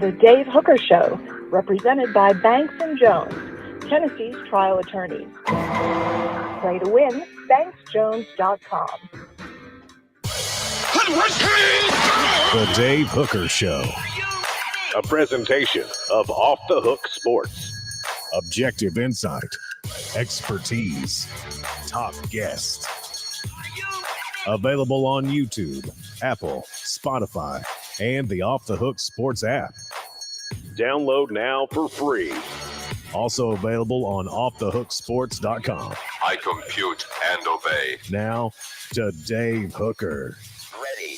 The Dave Hooker Show, represented by Banks & Jones, Tennessee's trial attorneys. Play to win, banksjones.com. The Dave Hooker Show. A presentation of Off the Hook Sports. Objective insight, expertise, top guests. Available on YouTube, Apple, Spotify, and the Off the Hook Sports app. Download now for free. Also available on offthehooksports.com. I compute and obey. Now to Dave Hooker. Ready.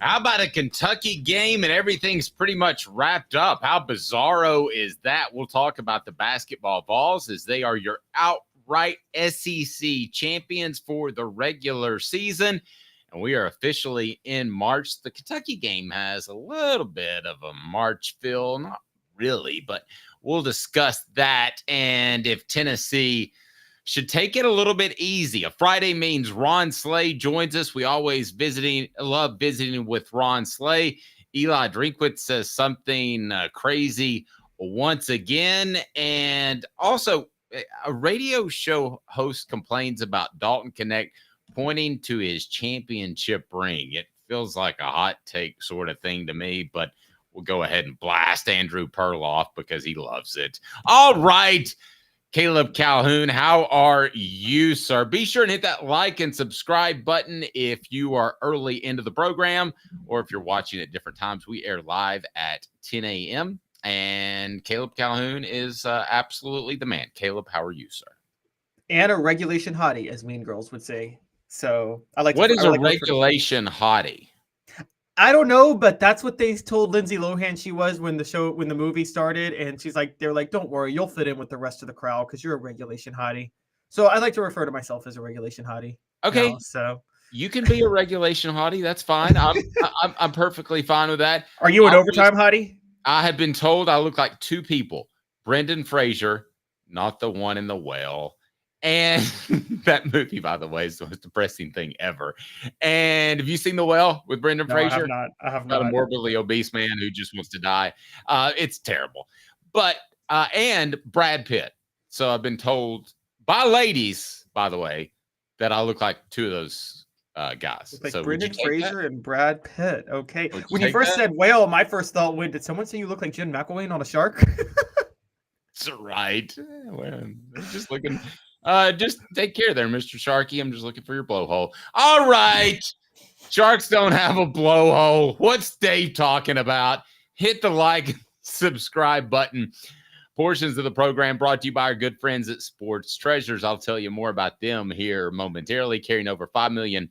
How about a Kentucky game and everything's pretty much wrapped up? How bizarro is that? We'll talk about the basketball Vols as they are your outright SEC champions for the regular season. And we are officially in March. The Kentucky game has a little bit of a March feel, not really, but we'll discuss that. And if Tennessee should take it a little bit easy. A Friday means Ron Slay joins us. We always love visiting with Ron Slay. Eli Drinkwitz says something crazy once again. And also, a radio show host complains about Dalton Knecht pointing to his championship ring. It feels like a hot take sort of thing to me, but we'll go ahead and blast Andrew Pearl off because he loves it. All right, Caleb Calhoun, how are you, sir? Be sure and hit that like and subscribe button if you are early into the program or if you're watching at different times. We air live at 10 a.m., and Caleb Calhoun is absolutely the man. Caleb, how are you, sir? And a regulation hottie, as Mean Girls would say. So I like. What is a regulation hottie? I don't know, but that's what they told Lindsay Lohan she was when the movie started, and she's like, they're like, don't worry, you'll fit in with the rest of the crowd because you're a regulation hottie. So I like to refer to myself as a regulation hottie. Okay, now, so you can be a regulation hottie. That's fine. I'm perfectly fine with that. Are you an overtime hottie? I have been told I look like two people: Brendan Fraser, not the one in the well. And that movie, by the way, is the most depressing thing ever. And have you seen The Well with Brendan Fraser? I have not. About a morbidly obese man who just wants to die. It's terrible. But, and Brad Pitt. So I've been told by ladies, by the way, that I look like two of those guys. Like so Brendan Fraser and Brad Pitt. Okay. When you first said whale, my first thought went, did someone say you look like Jen McElwain on a shark? That's right. Well, just looking... just take care there, Mr. Sharky. I'm just looking for your blowhole. All right. Sharks don't have a blowhole. What's Dave talking about? Hit the like, subscribe button. Portions of the program brought to you by our good friends at Sports Treasures. I'll tell you more about them here momentarily, carrying over 5 million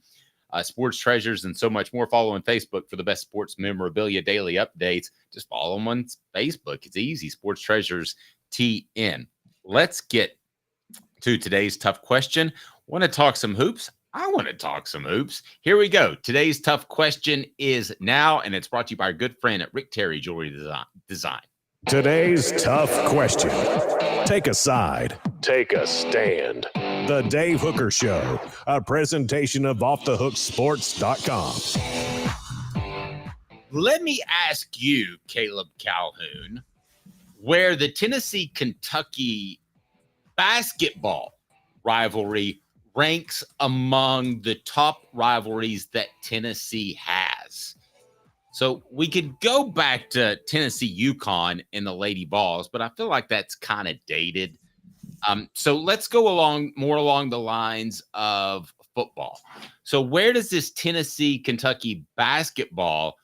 sports treasures and so much more. Follow on Facebook for the best sports memorabilia daily updates. Just follow them on Facebook. It's easy. Sports Treasures TN. Let's get to today's tough question. Want to talk some hoops? I want to talk some hoops. Here we go. Today's tough question is now, and it's brought to you by our good friend at Rick Terry Jewelry Design. Today's tough question. Take a side. Take a stand. The Dave Hooker Show, a presentation of offthehooksports.com. Let me ask you, Caleb Calhoun, where the Tennessee-Kentucky basketball rivalry ranks among the top rivalries that Tennessee has. So we could go back to Tennessee UConn in the Lady Vols, but I feel like that's kind of dated. So let's go more along the lines of football. So where does this Tennessee-Kentucky basketball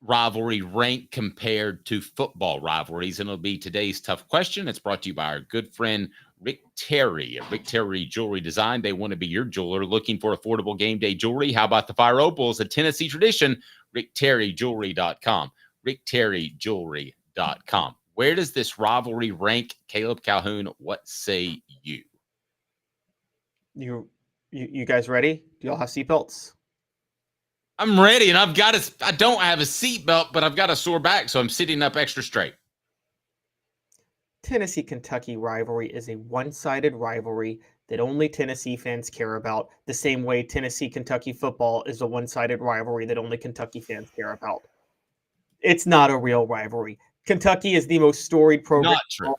rivalry rank compared to football rivalries? And it'll be today's tough question. It's brought to you by our good friend Rick Terry at Rick Terry Jewelry Design. They want to be your jeweler looking for affordable game day jewelry. How about the Fire Opals, a Tennessee tradition? RickTerryJewelry.com. RickTerryJewelry.com. Where does this rivalry rank? Caleb Calhoun, what say you? You guys ready? Do y'all have seatbelts? I'm ready, and I don't have a seatbelt, but I've got a sore back, so I'm sitting up extra straight. Tennessee-Kentucky rivalry is a one-sided rivalry that only Tennessee fans care about, the same way Tennessee-Kentucky football is a one-sided rivalry that only Kentucky fans care about. It's not a real rivalry. Kentucky is the most storied program. Not true.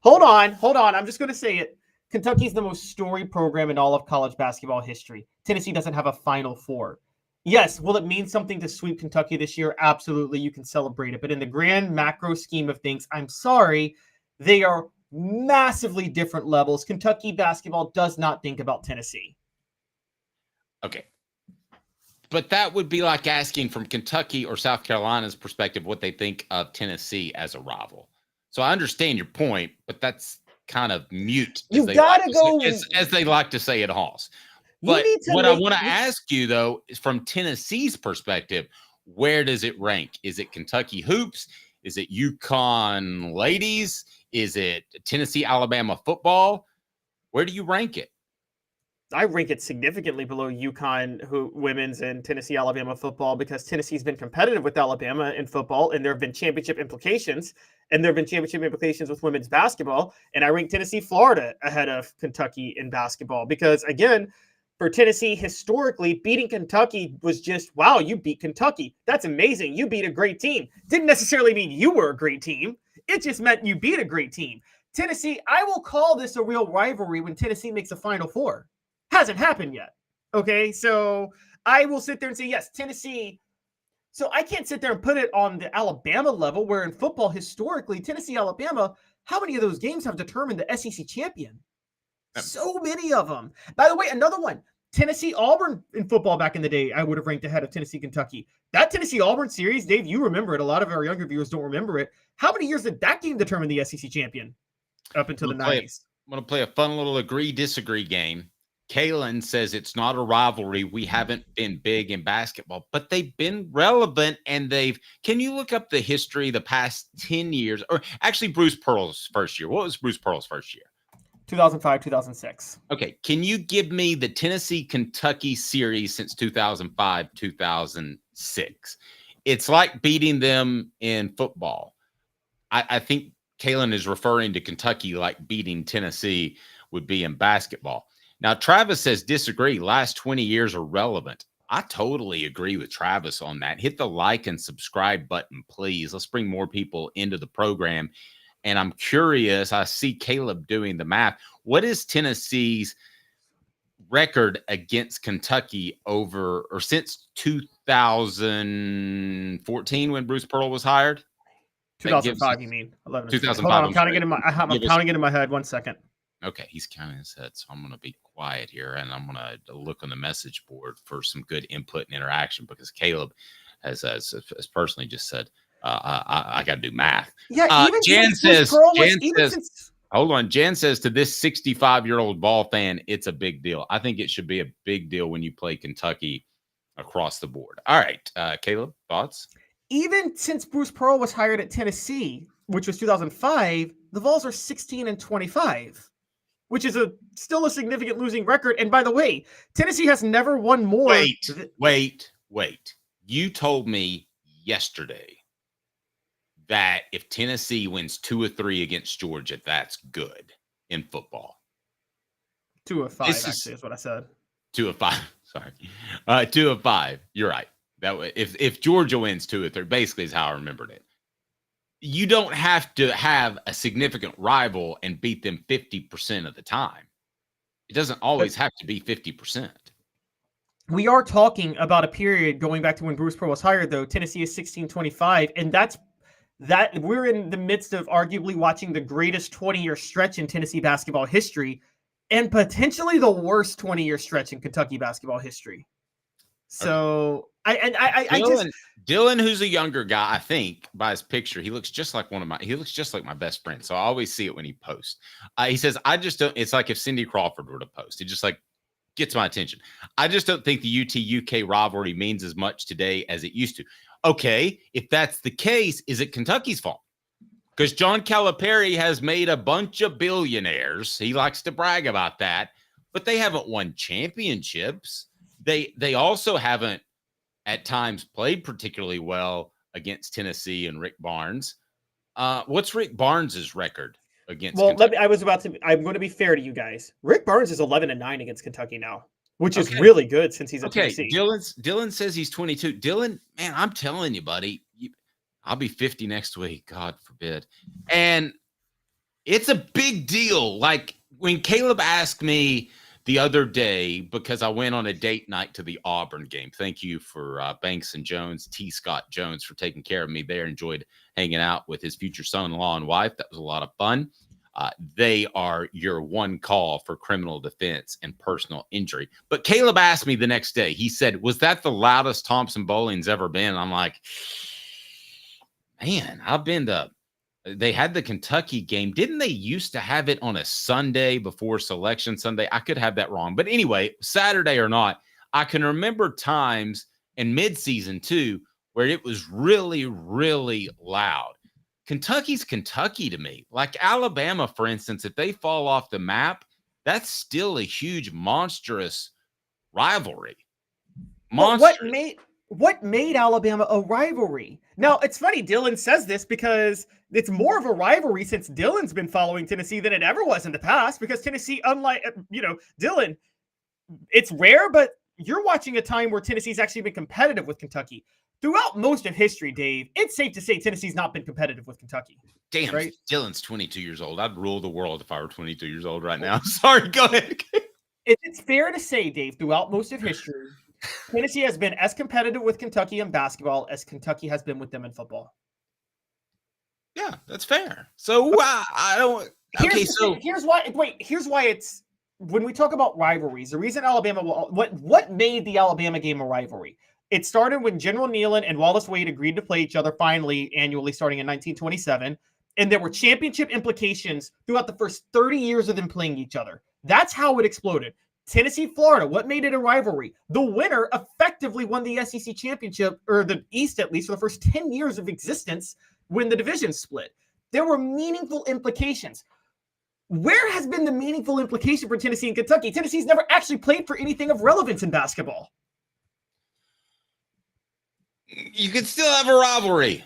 Hold on. I'm just going to say it. Kentucky is the most storied program in all of college basketball history. Tennessee doesn't have a Final Four. Yes, will it mean something to sweep Kentucky this year? Absolutely, you can celebrate it. But in the grand macro scheme of things, I'm sorry, they are massively different levels. Kentucky basketball does not think about Tennessee. Okay. But that would be like asking from Kentucky or South Carolina's perspective what they think of Tennessee as a rival. So I understand your point, but that's kind of mute. You gotta go as they like to say at Halls. But what I want to ask you, though, is from Tennessee's perspective, where does it rank? Is it Kentucky hoops? Is it UConn ladies? Is it Tennessee, Alabama football? Where do you rank it? I rank it significantly below UConn women's and Tennessee, Alabama football, because Tennessee's been competitive with Alabama in football, and there have been championship implications, with women's basketball. And I rank Tennessee, Florida ahead of Kentucky in basketball because, again, for Tennessee, historically, beating Kentucky was just, wow, you beat Kentucky. That's amazing. You beat a great team. Didn't necessarily mean you were a great team. It just meant you beat a great team. Tennessee, I will call this a real rivalry when Tennessee makes a Final Four. Hasn't happened yet. Okay, so I will sit there and say, yes, Tennessee. So I can't sit there and put it on the Alabama level, where in football, historically, Tennessee, Alabama, how many of those games have determined the SEC champion? So many of them. By the way, another one, Tennessee, Auburn in football back in the day, I would have ranked ahead of Tennessee, Kentucky. That Tennessee, Auburn series, Dave, you remember it. A lot of our younger viewers don't remember it. How many years did that game determine the SEC champion? Up until the 90s. I'm going to play a fun little agree-disagree game. Kalen says it's not a rivalry. We haven't been big in basketball, but they've been relevant, and can you look up the history the past 10 years, or actually Bruce Pearl's first year? What was Bruce Pearl's first year? 2005, 2006. Okay. Can you give me the Tennessee-Kentucky series since 2005, 2006? It's like beating them in football. I think Kalen is referring to Kentucky like beating Tennessee would be in basketball. Now, Travis says disagree. Last 20 years are relevant. I totally agree with Travis on that. Hit the like and subscribe button, please. Let's bring more people into the program. And I'm curious, I see Caleb doing the math. What is Tennessee's record against Kentucky since 2014 when Bruce Pearl was hired? 2005, you mean? 11. 2005. Hold on, I'm counting it in my head. 1 second. Okay, he's counting his head, so I'm going to be quiet here, and I'm going to look on the message board for some good input and interaction because Caleb has personally just said, I got to do math. Yeah, Jan says, hold on. Jan says to this 65-year-old ball fan, it's a big deal. I think it should be a big deal when you play Kentucky across the board. All right, Caleb, thoughts? Even since Bruce Pearl was hired at Tennessee, which was 2005, the Vols are 16-25. Which is still a significant losing record. And by the way, Tennessee has never won more. Wait. You told me yesterday that if Tennessee wins 2 or 3 against Georgia, that's good in football. 2 of 5, actually, is what I said. 2 of 5. Sorry. 2 of 5. You're right. That way, if Georgia wins 2 or 3, basically is how I remembered it. You don't have to have a significant rival and beat them 50% of the time. It doesn't always have to be 50%. We are talking about a period going back to when Bruce Pearl was hired, though. Tennessee is 16-25, and that we're in the midst of arguably watching the greatest 20-year stretch in Tennessee basketball history and potentially the worst 20-year stretch in Kentucky basketball history. So Dylan, who's a younger guy, I think by his picture, he looks just like my best friend. So I always see it when he posts. He says, I just don't, it's like if Cindy Crawford were to post, it just like gets my attention. I just don't think the UT-UK rivalry means as much today as it used to. Okay. If that's the case, is it Kentucky's fault? Because John Calipari has made a bunch of billionaires. He likes to brag about that, but they haven't won championships. They also haven't at times played particularly well against Tennessee and Rick Barnes. What's Rick Barnes's record against. Well, Kentucky. I'm going to be fair to you guys. Rick Barnes is 11-9 against Kentucky now, which is Okay. really good since he's at Okay, Tennessee. Dylan says he's 22. Dylan, man, I'm telling you, buddy, I'll be 50 next week, God forbid. And it's a big deal. Like when Caleb asked me the other day, because I went on a date night to the Auburn game. Thank you for Banks and Jones, T. Scott Jones, for taking care of me there. Enjoyed hanging out with his future son-in-law and wife. That was a lot of fun. They are your one call for criminal defense and personal injury. But Caleb asked me the next day, he said, was that the loudest Thompson Bowling's ever been? And I'm like, man, they had the Kentucky game. Didn't they used to have it on a Sunday before Selection Sunday? I could have that wrong. But anyway, Saturday or not, I can remember times in midseason too, where it was really, really loud. Kentucky's Kentucky to me. Like Alabama, for instance, if they fall off the map, that's still a huge, monstrous rivalry. What made Alabama a rivalry? Now, it's funny Dylan says this because it's more of a rivalry since Dylan's been following Tennessee than it ever was in the past, because Tennessee, unlike, Dylan, it's rare, but you're watching a time where Tennessee's actually been competitive with Kentucky. Throughout most of history, Dave, it's safe to say Tennessee's not been competitive with Kentucky. Damn, right? Dylan's 22 years old. I'd rule the world if I were 22 years old right now. Sorry, go ahead. It's fair to say, Dave, throughout most of history, Tennessee has been as competitive with Kentucky in basketball as Kentucky has been with them in football. Yeah, that's fair. So I don't. Okay, here's why it's when we talk about rivalries. The reason what made the Alabama game a rivalry? It started when General Neyland and Wallace Wade agreed to play each other finally annually starting in 1927, and there were championship implications throughout the first 30 years of them playing each other. That's how it exploded. Tennessee, Florida, what made it a rivalry? The winner effectively won the SEC championship, or the East at least, for the first 10 years of existence when the division split. There were meaningful implications. Where has been the meaningful implication for Tennessee and Kentucky? Tennessee's never actually played for anything of relevance in basketball. You could still have a rivalry.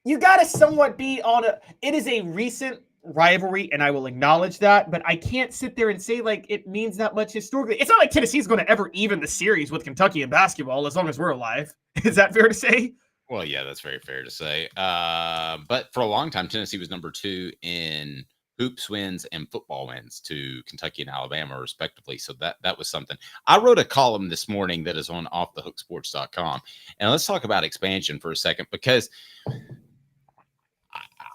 You got to somewhat be on it is a recent rivalry, and I will acknowledge that, but I can't sit there and say like it means that much historically. It's not like Tennessee's going to ever even the series with Kentucky in basketball as long as we're alive. Is that fair to say? Well, yeah, that's very fair to say. But for a long time, Tennessee was number 2 in hoops wins and football wins to Kentucky and Alabama, respectively. So that was something. I wrote a column this morning that is on offthehooksports.com. And let's talk about expansion for a second, because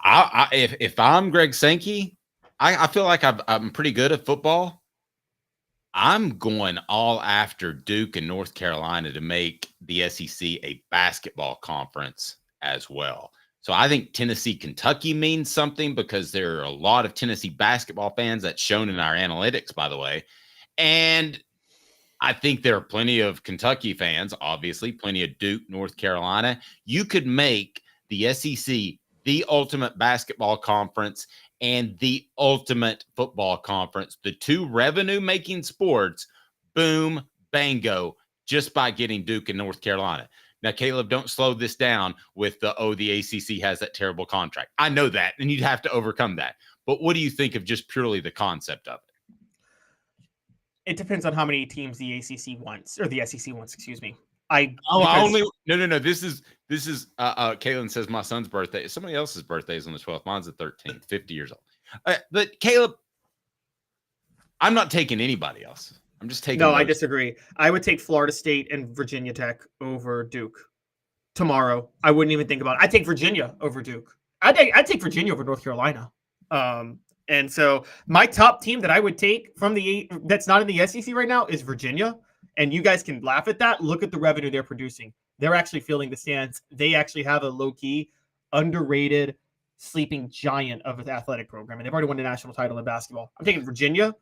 if I'm Greg Sankey, I feel like I'm pretty good at football. I'm going all after Duke and North Carolina to make the SEC a basketball conference as well. So I think Tennessee, Kentucky means something because there are a lot of Tennessee basketball fans. That's shown in our analytics, by the way. And I think there are plenty of Kentucky fans, obviously, plenty of Duke, North Carolina. You could make the SEC the ultimate basketball conference and the ultimate football conference, the two revenue-making sports, boom, bango, just by getting Duke and North Carolina. Now, Caleb, don't slow this down with the ACC has that terrible contract. I know that, and you'd have to overcome that. But what do you think of just purely the concept of it? It depends on how many teams the ACC wants, or the SEC wants, excuse me. No. This is Caitlin says my son's birthday. Somebody else's birthday is on the 12th. Mine's the 13th, 50 years old. But Caleb, I'm not taking anybody else. I'm just taking. No, I disagree. I would take Florida State and Virginia Tech over Duke tomorrow. I wouldn't even think about it. I'd take Virginia over Duke. I'd take Virginia over North Carolina. And so my top team that I would take from that's not in the SEC right now is Virginia. And you guys can laugh at that. Look at the revenue they're producing. They're actually filling the stands. They actually have a low-key, underrated, sleeping giant of an athletic program. And they've already won the national title in basketball. I'm taking Virginia.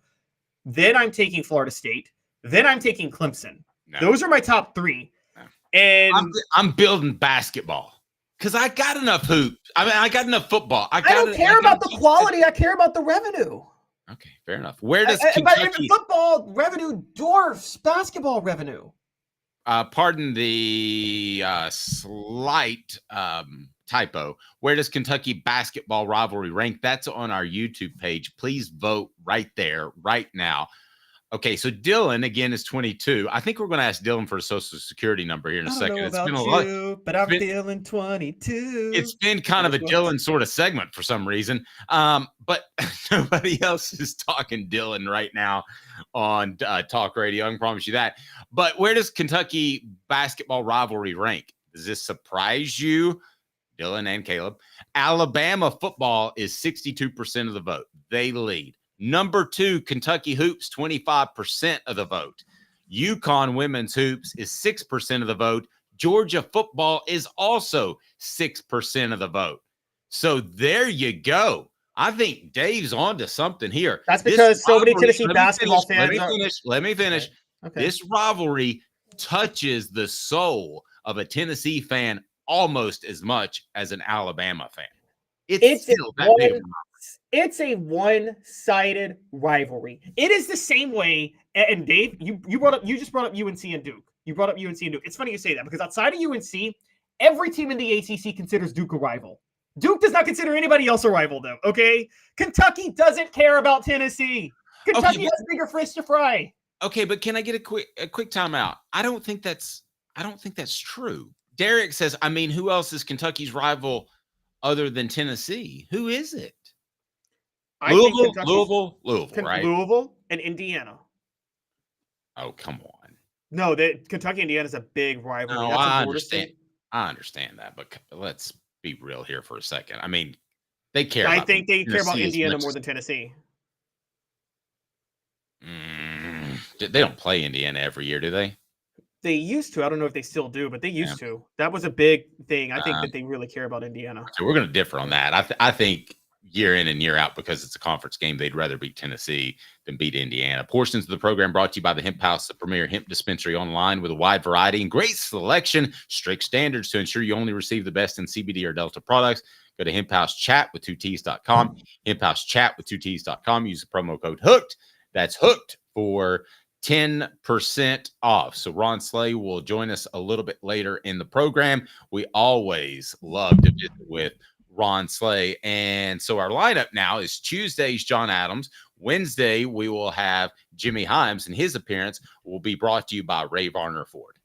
Then I'm taking Florida State. Then I'm taking Clemson. No. Those are my top 3. No. And I'm building basketball because I got enough hoops. I mean, I got enough football. I don't care about the quality. I care about the revenue. Okay, fair enough. Where does Kentucky... football revenue dwarfs basketball revenue? Pardon the slight typo. Where does Kentucky basketball rivalry rank? That's on our YouTube page. Please vote right there, right now. Okay, so Dylan again is 22. I think we're going to ask Dylan for a social security number here in a second. It's been a lot, but I'm feeling 22. It's been kind of a Dylan sort of segment for some reason, but nobody else is talking Dylan right now on talk radio. I can promise you that. But where does Kentucky basketball rivalry rank? Does this surprise you, Dylan and Caleb? Alabama football is 62% of the vote. They lead. Number 2, Kentucky hoops, 25% of the vote. UConn women's hoops is 6% of the vote. Georgia football is also 6% of the vote. So there you go. I think Dave's on to something here. That's because so many Tennessee basketball fans Let me finish. Okay. This rivalry touches the soul of a Tennessee fan almost as much as an Alabama fan. It's still that big. It's a one-sided rivalry. It is the same way. And Dave, you just brought up UNC and Duke. You brought up UNC and Duke. It's funny you say that because outside of UNC, every team in the ACC considers Duke a rival. Duke does not consider anybody else a rival, though. Okay, Kentucky doesn't care about Tennessee. Kentucky has bigger fish to fry. Okay, but can I get a quick timeout? I don't think that's true. Derek says, I mean, who else is Kentucky's rival other than Tennessee? Who is it? Louisville, right? Louisville and Indiana. Oh, come on. No, Kentucky Indiana is a big rivalry. No, I understand that, but let's be real here for a second. I mean, they care. I think they care about Indiana more than Tennessee. They don't play Indiana every year, do they? They used to. I don't know if they still do, but they used to. That was a big thing. I think that they really care about Indiana. So we're going to differ on that. I think year in and year out, because it's a conference game, they'd rather beat Tennessee than beat Indiana. Portions of the program brought to you by the Hemp House, the premier hemp dispensary online with a wide variety and great selection, strict standards to ensure you only receive the best in CBD or Delta products. Go to hemphousechat.com, hemphousechat.com. Use the promo code HOOKED. That's HOOKED for 10% off. So Ron Slay will join us a little bit later in the program. We always love to visit with Ron Slay. And so our lineup now is Tuesday's John Adams. Wednesday, we will have Jimmy Himes, and his appearance will be brought to you by Ray Varner Ford.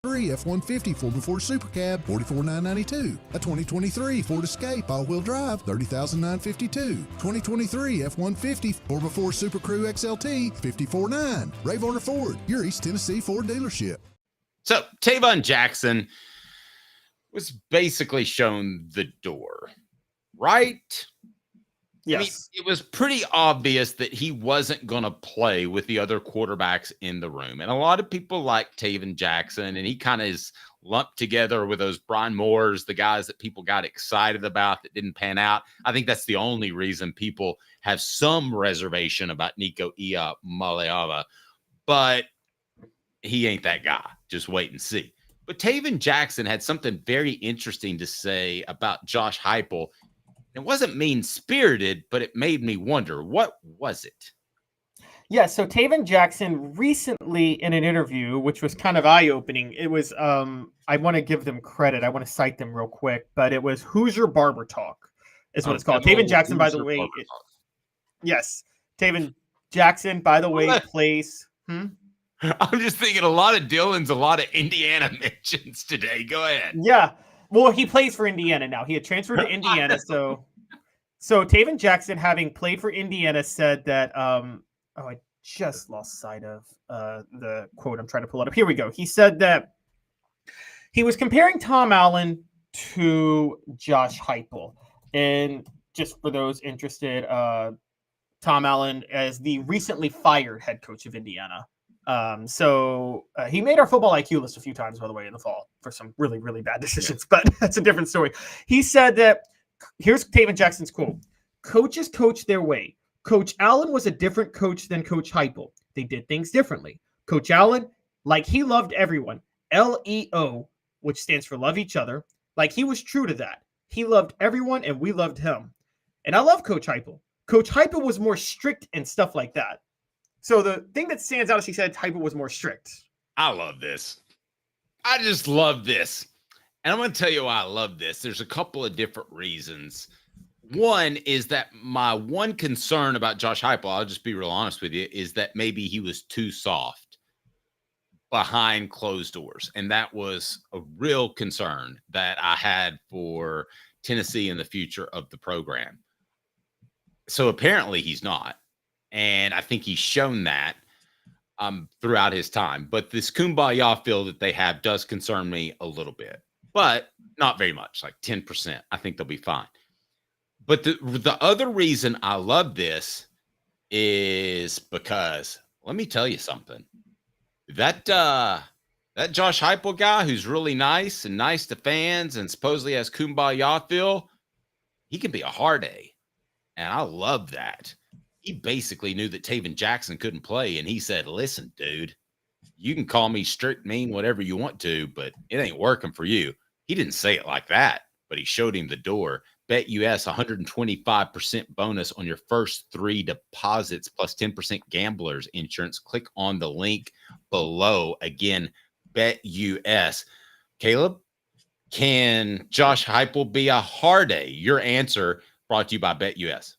F-150 4x4 Super Cab, $44,992. A 2023 Ford Escape all-wheel drive, $30,952. 2023 F-150 4x4 Super Crew XLT, $54,900. Ray Varner Ford, your East Tennessee Ford dealership. So Tayven Jackson was basically shown the door, right? Yes. I mean, it was pretty obvious that he wasn't going to play with the other quarterbacks in the room. And a lot of people like Tayven Jackson, and he kind of is lumped together with those Brian Moores, the guys that people got excited about that didn't pan out. I think that's the only reason people have some reservation about Nico Iamaleava, but he ain't that guy. Just wait and see. But Tayven Jackson had something very interesting to say about Josh Heupel. It wasn't mean-spirited, but it made me wonder, what was it? Yeah, so Tayven Jackson recently in an interview, which was kind of eye-opening, it was, I want to give them credit. I want to cite them real quick, but it was Hoosier Barber Talk is what it's called. Tayven Jackson, by the way. Yes. Tayven Jackson, by the way, plays. I'm just thinking a lot of Dylan's, a lot of Indiana mentions today. Go ahead. Yeah. Well, he plays for Indiana now. He had transferred to Indiana. So Tayven Jackson, having played for Indiana, said that, I just lost sight of the quote I'm trying to pull it up. Here we go. He said that he was comparing Tom Allen to Josh Heupel. And just for those interested, Tom Allen as the recently fired head coach of Indiana. So he made our football IQ list a few times, by the way, in the fall for some really, really bad decisions, but that's a different story. He said that, here's Tayven Jackson's quote: "Coaches coach their way. Coach Allen was a different coach than Coach Heupel. They did things differently. Coach Allen, like he loved everyone, LEO, which stands for love each other, like he was true to that. He loved everyone and we loved him. And I love Coach Heupel. Coach Heupel was more strict and stuff like that." So the thing that stands out is he said Heupel was more strict. I love this. I just love this. And I'm going to tell you why I love this. There's a couple of different reasons. One is that my one concern about Josh Heupel, I'll just be real honest with you, is that maybe he was too soft behind closed doors. And that was a real concern that I had for Tennessee and the future of the program. So apparently he's not. And I think he's shown that throughout his time. But this kumbaya feel that they have does concern me a little bit, but not very much, like 10%. I think they'll be fine. But the other reason I love this is because, let me tell you something. That Josh Heupel guy who's really nice and nice to fans and supposedly has kumbaya feel, he can be a hard A. And I love that. He basically knew that Tayven Jackson couldn't play, and he said, listen, dude, you can call me strict, mean, whatever you want to, but it ain't working for you. He didn't say it like that, but he showed him the door. BetUS 125% bonus on your first 3 deposits plus 10% gamblers insurance. Click on the link below. Again, BetUS. Caleb, can Josh Heupel be a hard A? Your answer brought to you by BetUS.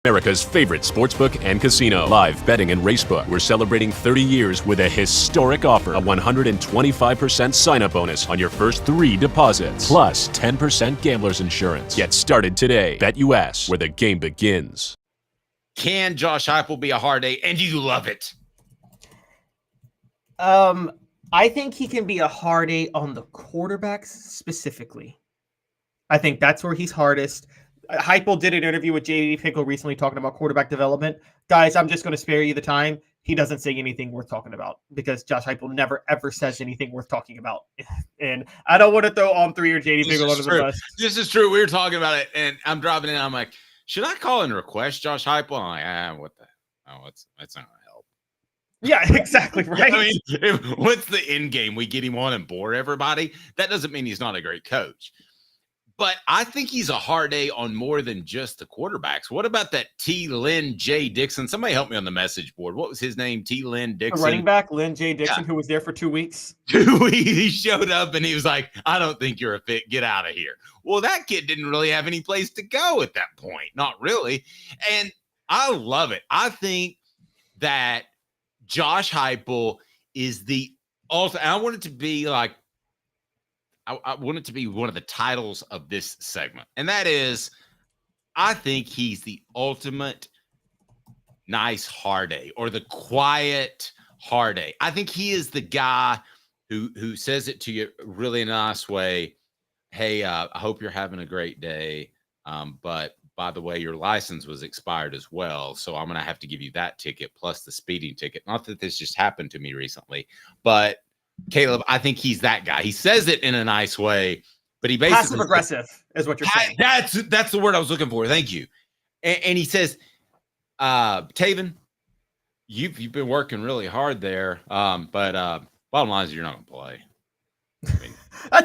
America's favorite sportsbook and casino. Live betting and racebook. We're celebrating 30 years with a historic offer. A 125% sign-up bonus on your first 3 deposits. Plus 10% gambler's insurance. Get started today. BetUS, where the game begins. Can Josh Heupel be a hard A? And you love it. I think he can be a hard A on the quarterbacks specifically. I think that's where he's hardest. Heupel did an interview with J.D. Pickle recently talking about quarterback development. Guys, I'm just going to spare you the time. He doesn't say anything worth talking about because Josh Heupel never, ever says anything worth talking about. And I don't want to throw On 3 or J.D. Pickle under the bus. This is true. We were talking about it, and I'm driving in. I'm like, should I call and request Josh Heupel? I'm like, what the? Oh, that's not going to help. Yeah, exactly, right? I mean, what's the end game? We get him on and bore everybody? That doesn't mean he's not a great coach. But I think he's a hard A on more than just the quarterbacks. What about that T. Lynn J. Dixon? Somebody help me on the message board. What was his name? T. Lynn Dixon. The running back, Lynn J. Dixon, who was there for 2 weeks. 2 weeks. He showed up and he was like, I don't think you're a fit. Get out of here. Well, that kid didn't really have any place to go at that point. Not really. And I love it. I think that Josh Heupel is the ultimate. I want it to be like, I want it to be one of the titles of this segment. And that is, I think he's the ultimate nice hard A, or the quiet hard A. I think he is the guy who says it to you really in a nice way. Hey, I hope you're having a great day. But by the way, your license was expired as well. So I'm going to have to give you that ticket plus the speeding ticket. Not that this just happened to me recently, but Caleb, I think he's that guy. He says it in a nice way, but he basically passive aggressive is what you're saying. That's the word I was looking for. Thank you. And he says, Tayven, you've been working really hard there. But bottom line is you're not going to play. I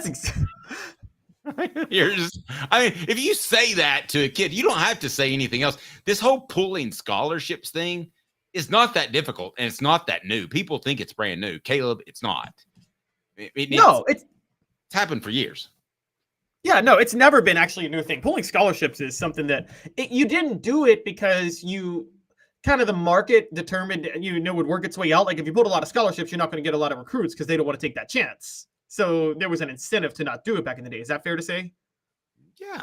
mean, if you say that to a kid, you don't have to say anything else. This whole pooling scholarships thing is not that difficult, and it's not that new. People think it's brand new. Caleb, it's not. It's happened for years. Yeah, no, it's never been actually a new thing. Pulling scholarships is something that you didn't do it because you kind of the market determined, would work its way out. Like if you pulled a lot of scholarships, you're not going to get a lot of recruits because they don't want to take that chance. So there was an incentive to not do it back in the day. Is that fair to say? Yeah.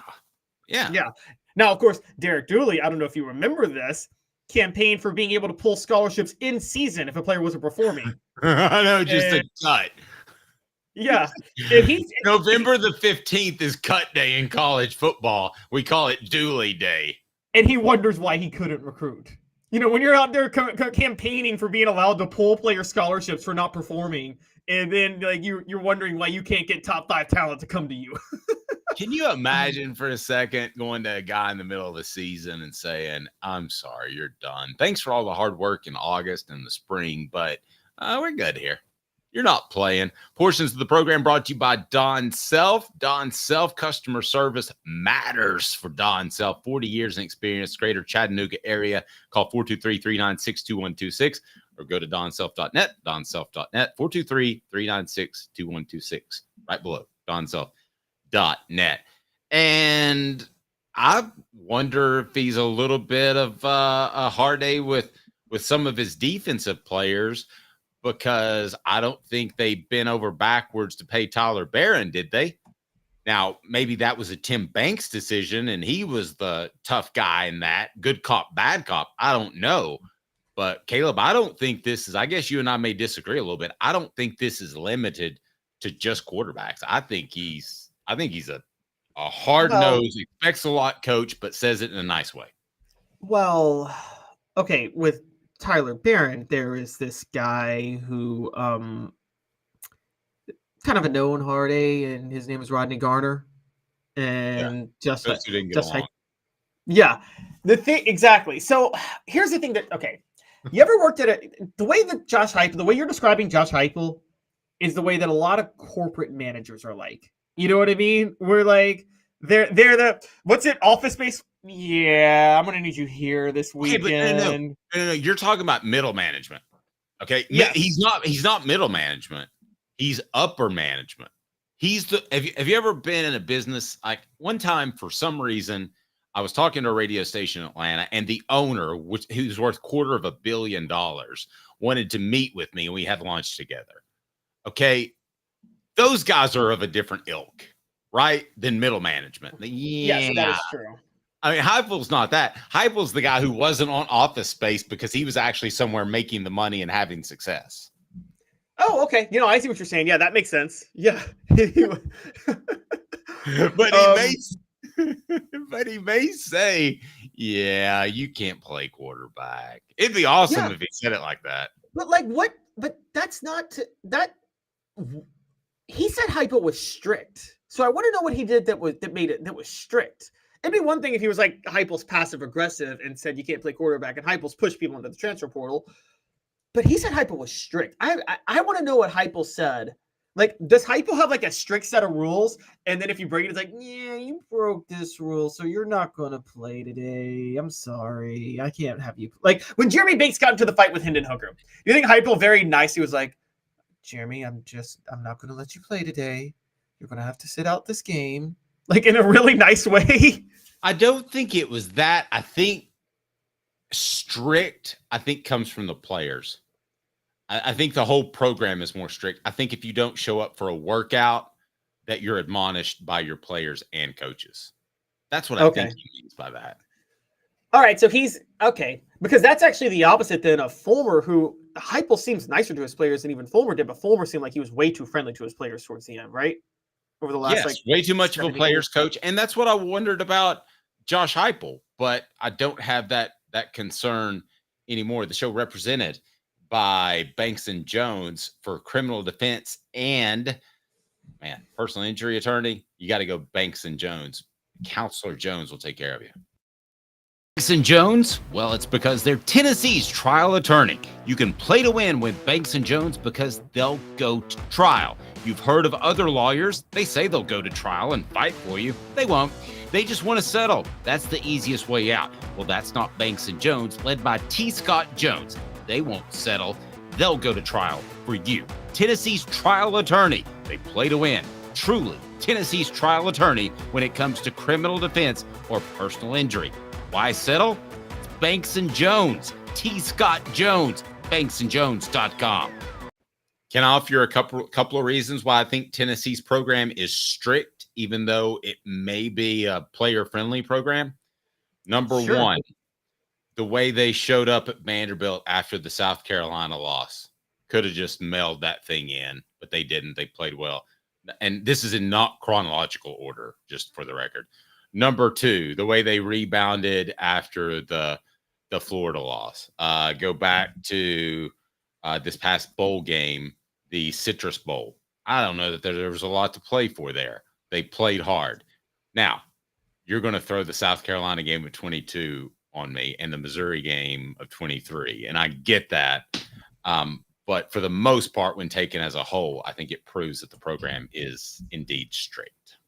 Now, of course, Derek Dooley, I don't know if you remember this, campaign for being able to pull scholarships in season if a player wasn't performing. I know, just a cut. Yeah. November the 15th is cut day in college football. We call it Dooley Day. And he wonders why he couldn't recruit. When you're out there campaigning for being allowed to pull player scholarships for not performing, and then you're wondering why you can't get top 5 talent to come to you. Can you imagine for a second going to a guy in the middle of the season and saying, I'm sorry, you're done. Thanks for all the hard work in August and the spring, but we're good here. You're not playing. Portions of the program brought to you by Don Self. Don Self, customer service matters for Don Self. 40 years in experience, greater Chattanooga area. Call 423-396-2126 or go to donself.net, donself.net, 423-396-2126. right below donzelf.net. And I wonder if he's a little bit of a hard day with some of his defensive players, because I don't think they bent over backwards to pay Tyler Barron, did they? Now, maybe that was a Tim Banks decision, and he was the tough guy in that. Good cop, bad cop. I don't know. But, Caleb, I don't think this is – I guess you and I may disagree a little bit. I don't think this is limited to just quarterbacks. I think he's a hard-nosed, expects a lot coach, but says it in a nice way. Well, okay, with Tyler Barron, there is this guy who kind of a known hard A, and his name is Rodney Garner. And Those two didn't get along. Yeah, the thing exactly. So here's the thing that you ever worked at the way that Josh Heupel, the way you're describing Josh Heupel, is the way that a lot of corporate managers are like. You know what I mean? We're like they're the what's it, Office Space? Yeah, I'm gonna need you here this weekend. No, you're talking about middle management. Okay, yeah, he's not middle management. He's upper management. He's the. Have you ever been in a business? Like one time, for some reason, I was talking to a radio station in Atlanta, and the owner, who's worth $250 million, wanted to meet with me, and we had lunch together. Okay, those guys are of a different ilk, right, than middle management. Yeah, yes, that is true. I mean, Heupel's not that. Heupel's the guy who wasn't on Office Space because he was actually somewhere making the money and having success. Oh, okay. I see what you're saying. Yeah, that makes sense. Yeah. But he may say, yeah, you can't play quarterback. It'd be awesome if he said it like that. But like what? But that's not that. He said Heupel was strict. So I want to know what he did that was strict. It'd be one thing if he was like Heupel's passive aggressive and said you can't play quarterback, and Heupel's pushed people into the transfer portal. But he said Heupel was strict. I want to know what Heupel said. Like, does Heupel have like a strict set of rules? And then if you break it, it's like, yeah, you broke this rule, so you're not going to play today. I'm sorry. I can't have you. Like, when Jeremy Bates got into the fight with Hendon Hooker, you think Heupel very nicely was like, Jeremy, I'm not going to let you play today. You're going to have to sit out this game. Like, in a really nice way. I don't think it was that. I think strict, comes from the players. I think the whole program is more strict. I think if you don't show up for a workout, that you're admonished by your players and coaches. That's what I think he means by that. All right, so he's okay, because that's actually the opposite than a Fulmer, who Heupel seems nicer to his players than even Fulmer did, but Fulmer seemed like he was way too friendly to his players towards the end, right? Over the last way too much of a player's coach, and that's what I wondered about Josh Heupel, but I don't have that concern anymore. The show represented by Banks and Jones for criminal defense and personal injury attorney. You got to go Banks and Jones. Counselor Jones will take care of you. Banks and Jones? Well, it's because they're Tennessee's trial attorney. You can play to win with Banks and Jones because they'll go to trial. You've heard of other lawyers. They say they'll go to trial and fight for you. They won't. They just want to settle. That's the easiest way out. Well, that's not Banks and Jones, led by T. Scott Jones. They won't settle. They'll go to trial for you. Tennessee's trial attorney. They play to win. Truly, Tennessee's trial attorney when it comes to criminal defense or personal injury. Why settle? It's Banks and Jones. T. Scott Jones. BanksandJones.com. Can I offer you a couple of reasons why I think Tennessee's program is strict, even though it may be a player-friendly program? Number one, the way they showed up at Vanderbilt after the South Carolina loss. Could have just mailed that thing in, but they didn't. They played well. And this is in not chronological order, just for the record. Number two, the way they rebounded after the Florida loss. Go back to this past bowl game, the Citrus Bowl. I don't know that there was a lot to play for there. They played hard. Now, you're going to throw the South Carolina game of 22 on me and the Missouri game of 23. And I get that. But for the most part, when taken as a whole, I think it proves that the program is indeed strict.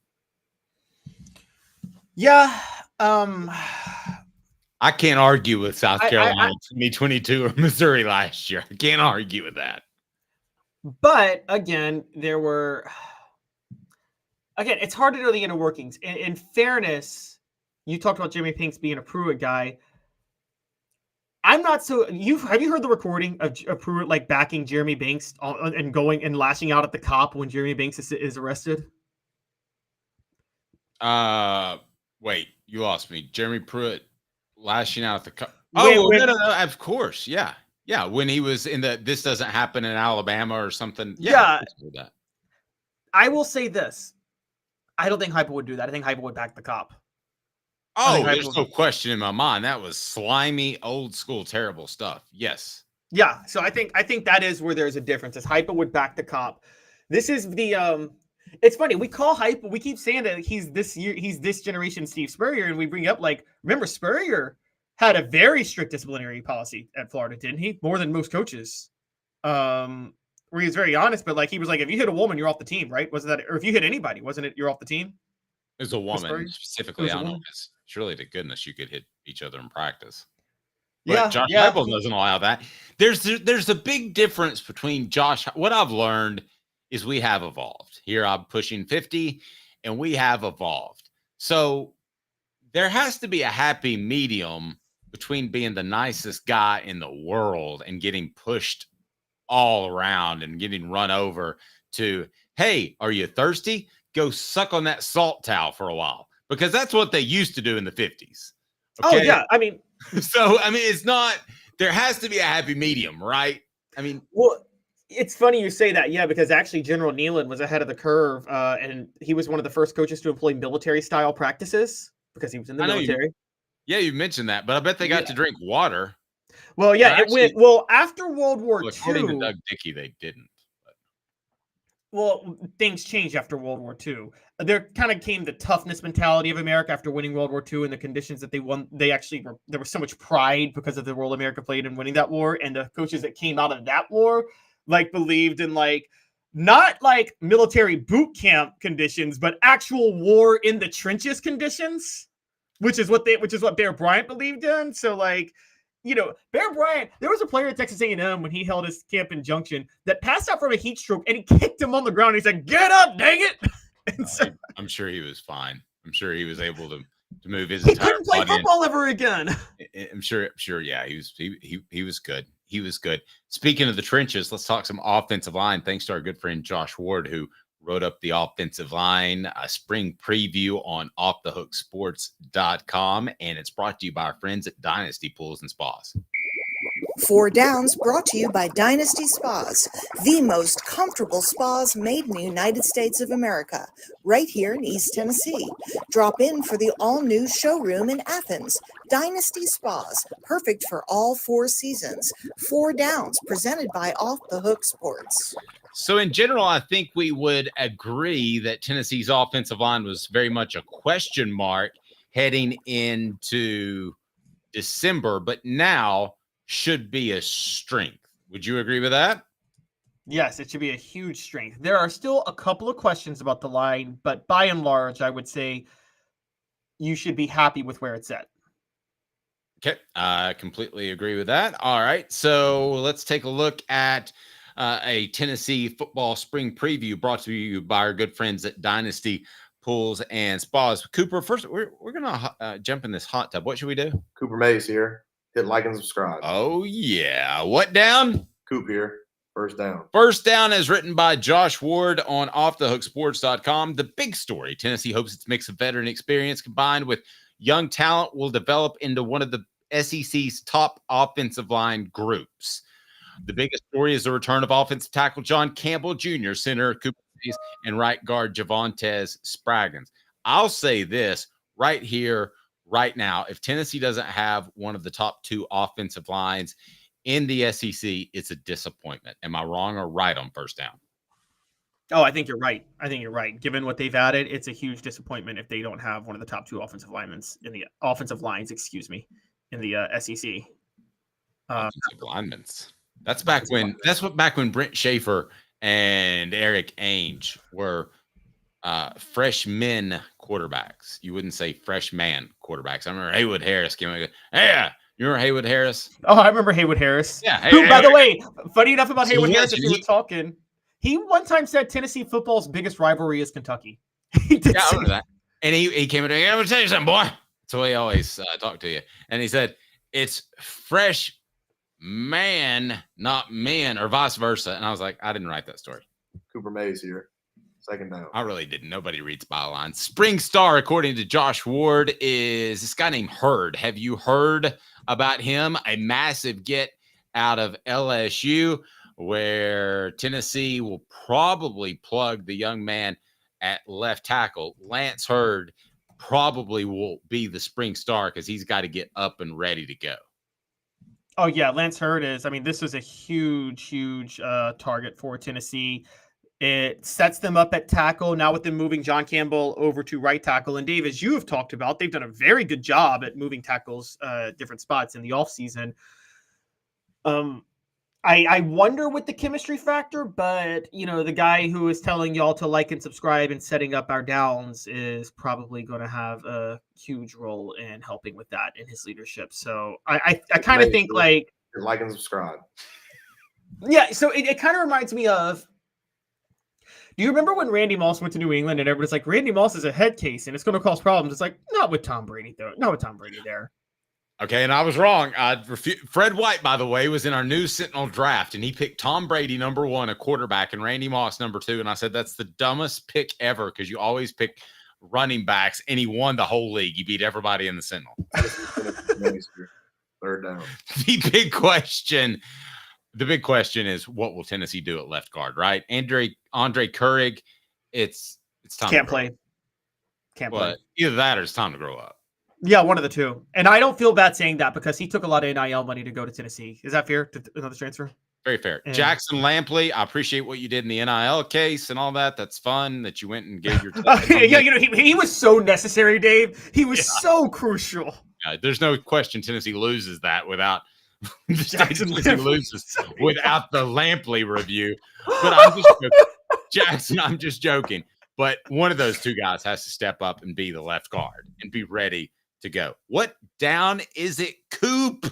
Yeah. I can't argue with South Carolina 2022 or Missouri last year. I can't argue with that. But again, there were again, it's hard to know the inner workings. In fairness, you talked about Jimmy Pinks being a Pruitt guy. I'm not so. Have you heard the recording of Pruitt like backing Jeremy Banks and going and lashing out at the cop when Jeremy Banks is arrested? Wait, you lost me. Jeremy Pruitt lashing out at the cop. No, Of course, yeah. When he was in the "This Doesn't Happen in Alabama" or something. Yeah. I will say this: I don't think Heupel would do that. I think Heupel would back the cop. Oh, there's no question in my mind. That was slimy, old school, terrible stuff. Yes. Yeah. So I think that is where there's a difference. Is Heupel would back the cop. This is the It's funny. We call Heupel. We keep saying that he's this generation Steve Spurrier, and we bring up remember Spurrier had a very strict disciplinary policy at Florida, didn't he? More than most coaches. Where he was very honest, but he was like, if you hit a woman, you're off the team, right? Wasn't that? Or if you hit anybody, wasn't it? You're off the team. It was a woman specifically. I don't know. Surely to goodness you could hit each other in practice. But Josh Heupel doesn't allow that. There's a big difference between Josh. What I've learned is we have evolved. Here I'm pushing 50, and we have evolved. So there has to be a happy medium between being the nicest guy in the world and getting pushed all around and getting run over to, hey, are you thirsty? Go suck on that salt towel for a while. Because that's what they used to do in the 50s. Okay? Oh, yeah. I mean, it's not, there has to be a happy medium, right? Well, it's funny you say that. Yeah, because actually General Nealon was ahead of the curve. And he was one of the first coaches to employ military style practices because he was in the military. You mentioned that, but I bet they got to drink water. Well, yeah, after World War II. According to Doug Dickey, they didn't. Well, things changed after World War II. There kind of came the toughness mentality of America after winning World War II and the conditions that they won. There was so much pride because of the role America played in winning that war. And the coaches that came out of that war, believed in not military boot camp conditions, but actual war in the trenches conditions, which is what Bear Bryant believed in. So Bear Bryant, there was a player at Texas A&M when he held his camp in Junction that passed out from a heat stroke and he kicked him on the ground. He said, "Get up, dang it!" I'm sure he was fine. I'm sure he was able to move his. He couldn't play football ever again. I'm sure. Yeah, he was good. He was good. Speaking of the trenches, let's talk some offensive line. Thanks to our good friend Josh Ward, who wrote up the offensive line spring preview on offthehooksports.com, and it's brought to you by our friends at Dynasty Pools and Spas. 4 Downs brought to you by Dynasty Spas, the most comfortable spas made in the United States of America, right here in East Tennessee. Drop in for the all-new showroom in Athens. Dynasty Spas, perfect for all 4 seasons. 4 Downs, presented by Off the Hook Sports. So in general, I think we would agree that Tennessee's offensive line was very much a question mark heading into December, but now should be a strength. Would you agree with that? Yes, it should be a huge strength. There are still a couple of questions about the line, but by and large, I would say you should be happy with where it's at. Okay, I completely agree with that. All right, so let's take a look at a Tennessee football spring preview brought to you by our good friends at Dynasty Pools and Spas. Cooper, first, we're going to jump in this hot tub. What should we do? Cooper Mays here. Hit like and subscribe. Oh, yeah. What down? Coop here. First down. First down is written by Josh Ward on offthehooksports.com. The big story: Tennessee hopes its mix of veteran experience combined with young talent will develop into one of the SEC's top offensive line groups. The biggest story is the return of offensive tackle John Campbell Jr., center Cooper Mays, and right guard Javontes Spraggins. I'll say this right here, right now. If Tennessee doesn't have one of the top 2 offensive lines in the SEC, it's a disappointment. Am I wrong or right on first down? Oh, I think you're right. Given what they've added, it's a huge disappointment if they don't have one of the top 2 offensive lines in the SEC. Offensive linemen. That's back when Brent Schaefer and Eric Ainge were freshmen quarterbacks. You wouldn't say freshman quarterbacks. I remember Haywood Harris came and go, "Hey, you remember Haywood Harris?" Oh, I remember Haywood Harris. Yeah. Who, by the way, funny enough about Haywood Harris, if you were talking, he one time said Tennessee football's biggest rivalry is Kentucky. He did Yeah, I say remember that. And he came in and I'm going to tell you something, boy. That's the way he always talk to you. And he said, it's fresh man, not men, or vice versa. And I was like, I didn't write that story. Cooper Mays here. Second down. I really didn't. Nobody reads bylines. Spring star, according to Josh Ward, is this guy named Hurd. Have you heard about him? A massive get out of LSU, where Tennessee will probably plug the young man at left tackle. Lance Hurd probably will be the spring star because he's got to get up and ready to go. Oh, yeah, Lance Hurd is. I mean, this is a huge target for Tennessee. It sets them up at tackle. Now with them moving John Campbell over to right tackle. And Dave, as you have talked about, they've done a very good job at moving tackles different spots in the offseason. I wonder with the chemistry factor, but, the guy who is telling y'all to like and subscribe and setting up our downs is probably going to have a huge role in helping with that in his leadership. So I kind of think like and subscribe. Yeah, so it kind of reminds me of, do you remember when Randy Moss went to New England and everybody's like, Randy Moss is a head case and it's going to cause problems? It's like, not with Tom Brady, though. Not with Tom Brady there. Okay, and I was wrong. Fred White, by the way, was in our new Sentinel draft, and he picked Tom Brady number 1, a quarterback, and Randy Moss number 2. And I said, that's the dumbest pick ever because you always pick running backs, and he won the whole league. He beat everybody in the Sentinel. Third down. The big question is, what will Tennessee do at left guard, right? Andre Currig, it's time Can't to grow play. up. Can't But play. either that or it's time to grow up. Yeah, one of the two. And I don't feel bad saying that because he took a lot of NIL money to go to Tennessee. Is that fair? Another transfer? Very fair. And Jackson Lampley, I appreciate what you did in the NIL case and all that. That's fun that you went and gave your yeah, he was so necessary, Dave. He was so crucial. There's no question Tennessee loses that without Jackson loses without the Lampley review. But I'm just joking. Jackson, I'm just joking. But one of those two guys has to step up and be the left guard and be ready to go. What down is it, Coop?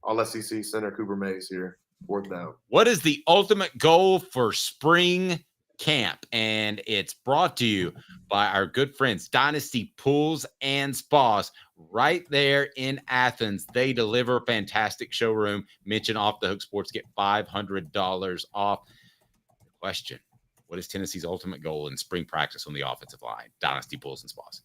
All SEC center Cooper Mays here. Fourth down. What is the ultimate goal for spring camp? And it's brought to you by our good friends, Dynasty Pools and Spas, right there in Athens. They deliver fantastic showroom. Mention Off the Hook Sports, get $500 off. Question: what is Tennessee's ultimate goal in spring practice on the offensive line? Dynasty Pools and Spas.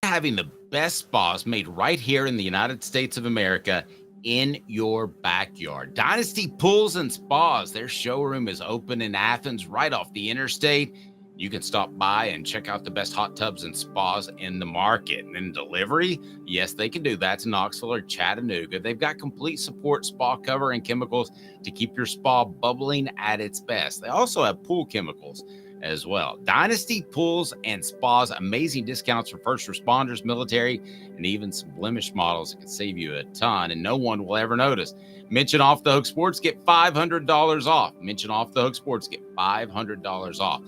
Having the best spas made right here in the United States of America in your backyard. Dynasty Pools and Spas. Their showroom is open in Athens, right off the interstate. You can stop by and check out the best hot tubs and spas in the market. And then delivery, yes, they can do that to Knoxville or Chattanooga. They've got complete support, spa cover, and chemicals to keep your spa bubbling at its best. They also have pool chemicals as well. Dynasty Pools and Spas, amazing discounts for first responders, military, and even some blemish models that can save you a ton, and no one will ever notice. Mention Off the Hook Sports, get $500 off. Mention Off the Hook Sports, get $500 off.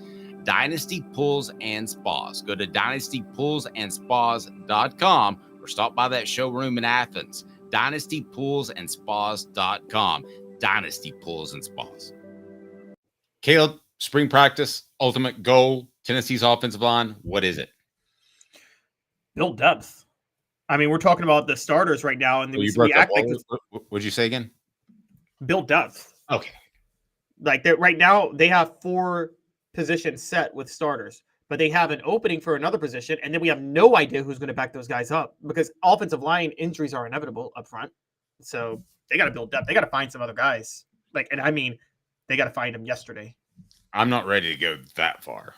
Dynasty Pools and Spas. Go to dynastypoolsandspas.com or stop by that showroom in Athens. dynastypoolsandspas.com. Dynasty Pools and Spas. Caleb, spring practice, ultimate goal, Tennessee's offensive line, what is it? Build depth. I mean, we're talking about the starters right now, and we act like what'd you say again? Build depth. Okay. Like that right now, they have 4 positions set with starters, but they have an opening for another position, and then we have no idea who's going to back those guys up because offensive line injuries are inevitable up front. So they got to build depth. They got to find some other guys. They got to find them yesterday. I'm not ready to go that far.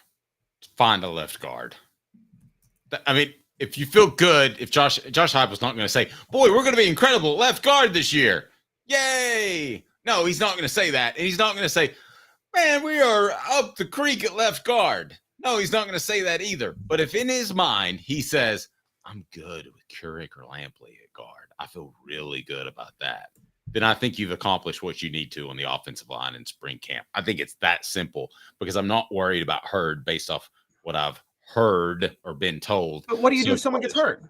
Find a left guard. I mean, if you feel good, if Josh Heupel's not going to say, boy, we're going to be incredible at left guard this year. Yay. No, he's not going to say that. And he's not going to say, man, we are up the creek at left guard. No, he's not going to say that either. But if in his mind he says, I'm good with Currick or Lampley at guard, I feel really good about that, then I think you've accomplished what you need to on the offensive line in spring camp. I think it's that simple because I'm not worried about Hurd based off what I've heard or been told. But what do you do if someone gets hurt?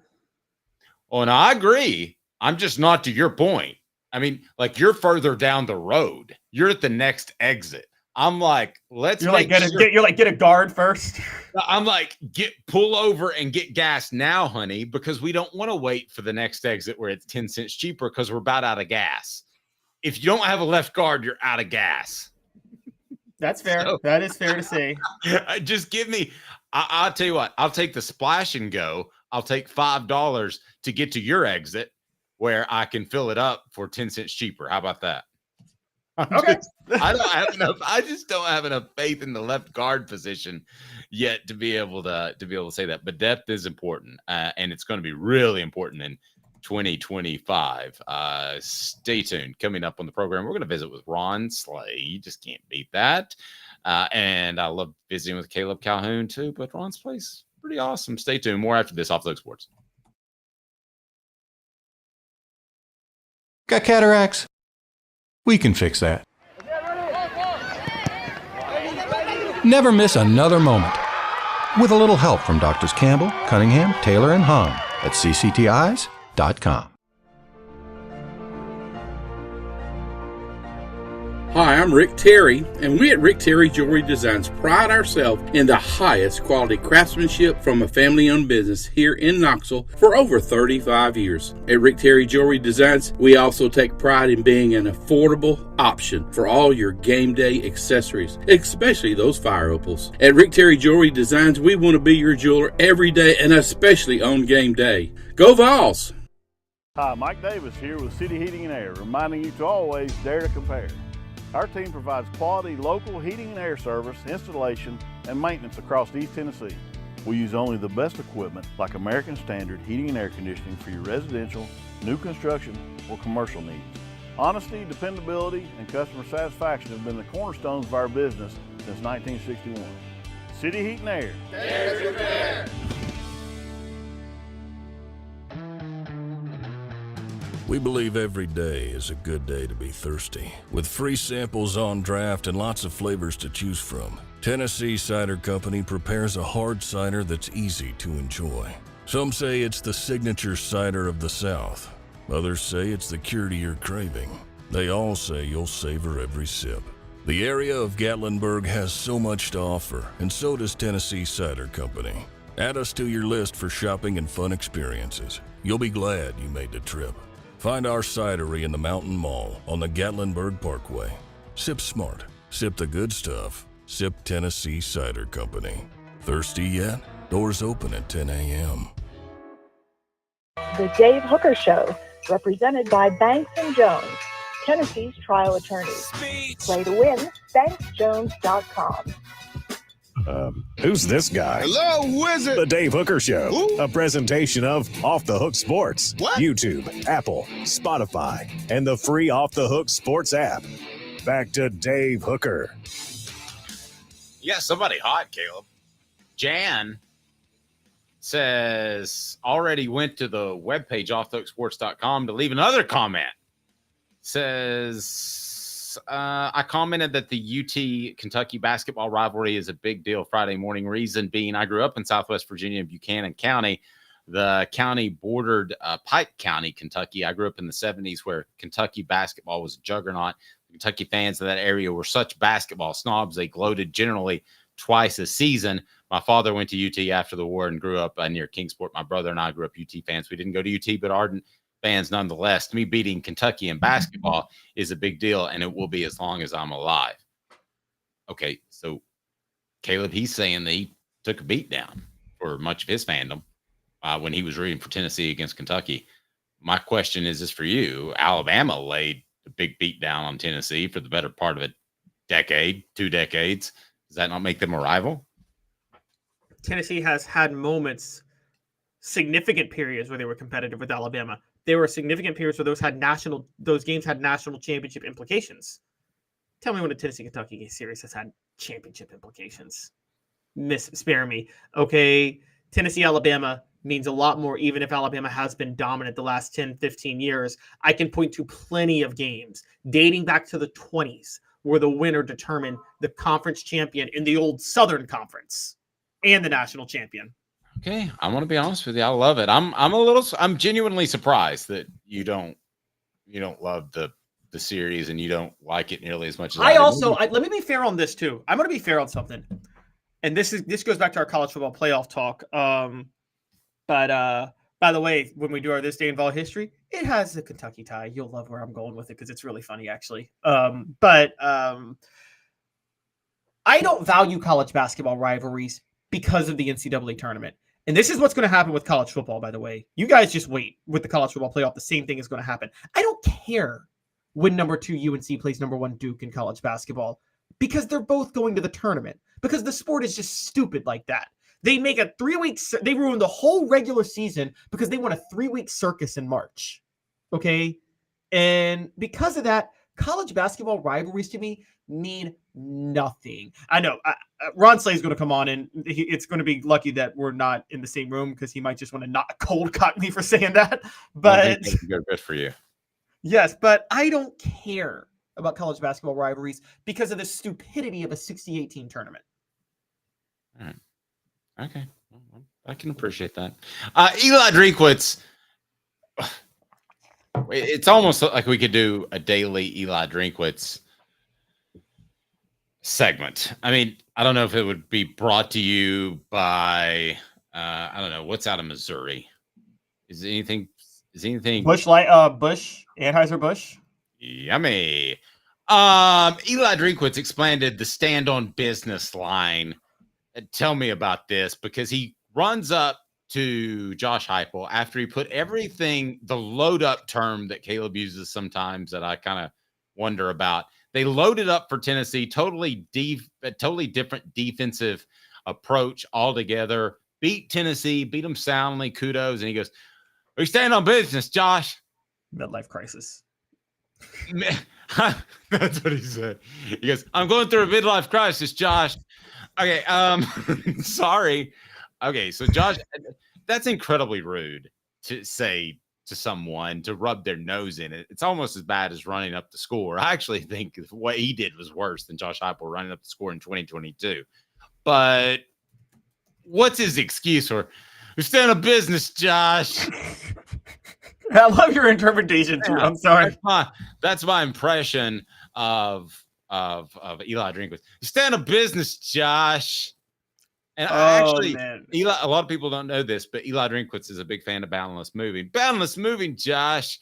Oh, and I agree. I'm just not to your point. I mean, like, you're further down the road. You're at the next exit. I'm like, let's You're make like, get a guard first. I'm like, pull over and get gas now, honey, because we don't want to wait for the next exit where it's 10 cents cheaper because we're about out of gas. If you don't have a left guard, you're out of gas. That's fair. So, that is fair to say. Just give me, I'll tell you what, I'll take the splash and go. I'll take $5 to get to your exit where I can fill it up for 10 cents cheaper. How about that? Okay. I just don't have enough faith in the left guard position yet to be able to say that. But depth is important, and it's going to be really important in 2025. Stay tuned. Coming up on the program, we're going to visit with Ron Slay. You just can't beat that. And I love visiting with Caleb Calhoun too. But Ron's place pretty awesome. Stay tuned. More after this. Off the Hook Sports. Got cataracts? We can fix that. Never miss another moment. With a little help from Doctors Campbell, Cunningham, Taylor, and Hahn at cctis.com. Hi, I'm Rick Terry, and we at Rick Terry Jewelry Designs pride ourselves in the highest quality craftsmanship from a family-owned business here in Knoxville for over 35 years. At Rick Terry Jewelry Designs, we also take pride in being an affordable option for all your game day accessories, especially those fire opals. At Rick Terry Jewelry Designs, we want to be your jeweler every day and especially on game day. Go Vols! Hi, Mike Davis here with City Heating and Air, reminding you to always dare to compare. Our team provides quality local heating and air service, installation, and maintenance across East Tennessee. We use only the best equipment like American Standard heating and air conditioning for your residential, new construction, or commercial needs. Honesty, dependability, and customer satisfaction have been the cornerstones of our business since 1961. City Heat and Air. Dare to compare. We believe every day is a good day to be thirsty. With free samples on draft and lots of flavors to choose from, Tennessee Cider Company prepares a hard cider that's easy to enjoy. Some say it's the signature cider of the South. Others say it's the cure to your craving. They all say you'll savor every sip. The area of Gatlinburg has so much to offer, and so does Tennessee Cider Company. Add us to your list for shopping and fun experiences. You'll be glad you made the trip. Find our cidery in the Mountain Mall on the Gatlinburg Parkway. Sip smart. Sip the good stuff. Sip Tennessee Cider Company. Thirsty yet? Doors open at 10 a.m. The Dave Hooker Show, represented by Banks & Jones, Tennessee's trial attorneys. Play to win, banksjones.com. Who's this guy? Hello, wizard. The Dave Hooker Show, Who? a presentation of Off the Hook Sports. What? YouTube, Apple, Spotify, and the free Off the Hook Sports app. Back to Dave Hooker. Yeah, somebody hot, Caleb. Jan says, already went to the webpage, offthehooksports.com, to leave another comment. Says, I commented that the UT-Kentucky basketball rivalry is a big deal Friday morning. Reason being, I grew up in Southwest Virginia in Buchanan County. The county bordered Pike County, Kentucky. I grew up in the 70s where Kentucky basketball was a juggernaut. Kentucky fans of that area were such basketball snobs. They gloated generally twice a season. My father went to UT after the war and grew up near Kingsport. My brother and I grew up UT fans. We didn't go to UT, but ardent fans nonetheless. To me, beating Kentucky in basketball is a big deal, and it will be as long as I'm alive. Okay, so Caleb, he's saying that he took a beat down for much of his fandom when he was rooting for Tennessee against Kentucky. My question is this for you. Alabama laid a big beat down on Tennessee for the better part of a decade, 2 decades. Does that not make them a rival? Tennessee has had moments, significant periods where they were competitive with Alabama. There were significant periods where those games had national championship implications. Tell me when a Tennessee-Kentucky series has had championship implications. Spare me. Okay, Tennessee-Alabama means a lot more, even if Alabama has been dominant the last 10, 15 years. I can point to plenty of games dating back to the 20s where the winner determined the conference champion in the old Southern Conference and the national champion. Okay, I want to be honest with you. I love it. I'm genuinely surprised that you don't love the the series and you don't like it nearly as much as I also let me be fair on this too. I'm going to be fair on something, and this goes back to our college football playoff talk. But by the way, when we do our This Day in Vol history, it has a Kentucky tie. You'll love where I'm going with it because it's really funny, actually. But I don't value college basketball rivalries because of the NCAA tournament. And this is what's going to happen with college football, by the way. You guys just wait. With the college football playoff, the same thing is going to happen. I don't care when number 2 UNC plays number 1 Duke in college basketball because they're both going to the tournament. Because the sport is just stupid like that. They make a 3-week, they ruin the whole regular season because they want a 3-week circus in March. Okay? And because of that, college basketball rivalries to me mean nothing. I know Ron Slay is going to come on, and it's going to be lucky that we're not in the same room because he might just want to not cold cock me for saying that. But good for you. Yes, but I don't care about college basketball rivalries because of the stupidity of a 68-team tournament. All right. Okay. I can appreciate that. Eli Drinkwitz. It's almost like we could do a daily Eli Drinkwitz segment. I mean, I don't know if it would be brought to you by, I don't know, what's out of Missouri? Is anything Bush, Anheuser-Busch? Yummy. Eli Drinkwitz explained the stand on business line. Tell me about this, because he runs up to Josh Heupel after he put everything, the load up term that Caleb uses sometimes that I kind of wonder about. They loaded up for Tennessee, totally different defensive approach altogether. Beat Tennessee, beat them soundly, kudos. And he goes, "We stand on business, Josh." Midlife crisis. That's what he said. He goes, "I'm going through a midlife crisis, Josh." Okay, sorry. Okay, so Josh, that's incredibly rude to say to someone, to rub their nose in it. It's almost as bad as running up the score. I actually think what he did was worse than Josh Heupel running up the score in 2022. But what's his excuse for, "We stand on business, Josh"? I love your interpretation too. I'm sorry. That's my impression of Eli Drinkwitz. "You stand on business, Josh." And Eli, a lot of people don't know this, but Eli Drinkwitz is a big fan of Boundless Moving. Boundless Moving, Josh,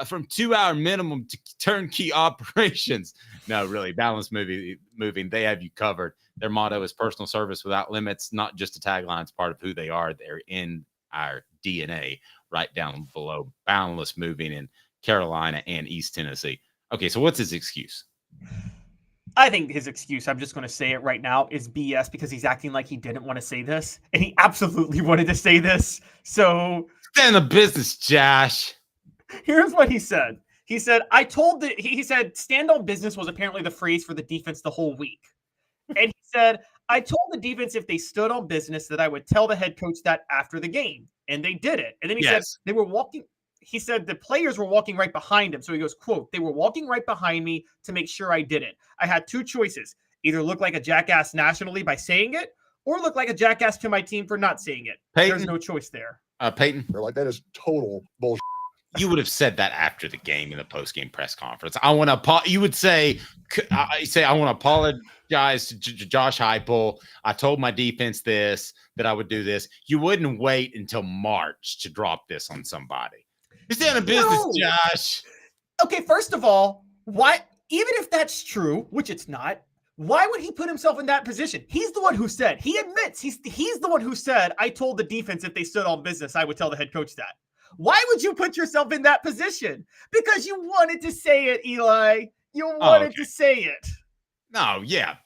from 2-hour minimum to turnkey operations. No, really, Boundless Moving, they have you covered. Their motto is personal service without limits, not just a tagline. It's part of who they are. They're in our DNA, right down below. Boundless Moving in Carolina and East Tennessee. Okay, so what's his excuse? I think his excuse, I'm just going to say it right now, is BS because he's acting like he didn't want to say this. And he absolutely wanted to say this. So stand on business, Josh. Here's what he said. He said, he said, stand on business was apparently the phrase for the defense the whole week. And he said, "I told the defense if they stood on business that I would tell the head coach that after the game. And they did it." And then he said, they were walking. He said the players were walking right behind him. So he goes, quote, "They were walking right behind me to make sure I did it. I had 2 choices, either look like a jackass nationally by saying it or look like a jackass to my team for not saying it." Peyton, there's no choice there. Peyton, they're like, that is total bullshit. You would have said that after the game in the post-game press conference. You would say, I want to apologize to Josh Heupel. I told my defense that I would do this. You wouldn't wait until March to drop this on somebody. You stand in business, Josh. Okay, first of all, why? Even if that's true, which it's not, why would he put himself in that position? He's the one who said. He admits he's the one who said, "I told the defense if they stood on business, I would tell the head coach that." Why would you put yourself in that position? Because you wanted to say it, Eli. You wanted to say it. No, yeah.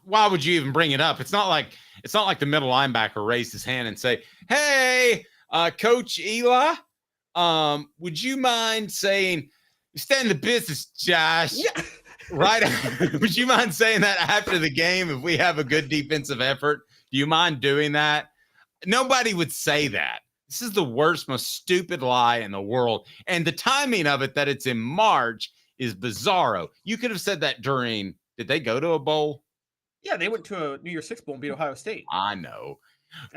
Why would you even bring it up? It's not like the middle linebacker raised his hand and say, "Hey, Coach Eli, would you mind saying, stand in the business, Josh?" Yeah. Right? Would you mind saying that after the game if we have a good defensive effort? Do you mind doing that? Nobody would say that. This is the worst, most stupid lie in the world. And the timing of it, that it's in March, is bizarro. You could have said that did they go to a bowl? Yeah, they went to a New Year's Six bowl and beat Ohio State. I know.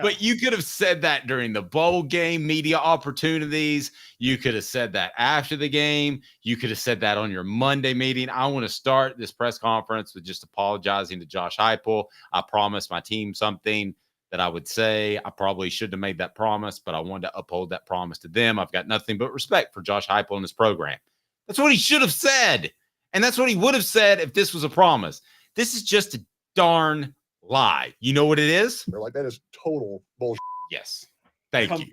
But you could have said that during the bowl game, media opportunities. You could have said that after the game. You could have said that on your Monday meeting. I want to start this press conference with just apologizing to Josh Heupel. I promised my team something that I would say. I probably should have made that promise, but I wanted to uphold that promise to them. I've got nothing but respect for Josh Heupel and his program. That's what he should have said. And that's what he would have said if this was a promise. This is just a darn lie. You know what it is? They're like, that is total bullshit. Yes. Thank you.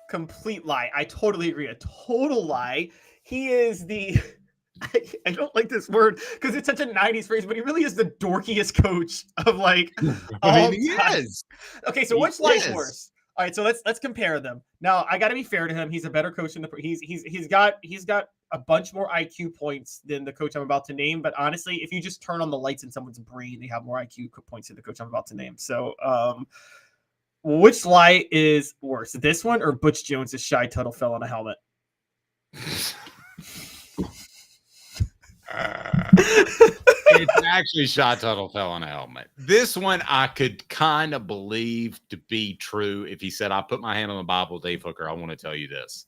Complete lie. I totally agree. A total lie. He is the I don't like this word because it's such a 90s phrase, but he really is the dorkiest coach of like all he time. is. Okay, so which lie's worse? All right, so let's compare them. Now, I got to be fair to him. He's a better coach than he's got a bunch more IQ points than the coach I'm about to name. But honestly, if you just turn on the lights in someone's brain, they have more IQ points than the coach I'm about to name. So, which lie is worse, this one or Butch Jones's Shy Tuttle fell on a helmet? It's actually Shy Tuttle fell on a helmet. This one I could kind of believe to be true if he said, I put my hand on the Bible, Dave Hooker. I want to tell you this.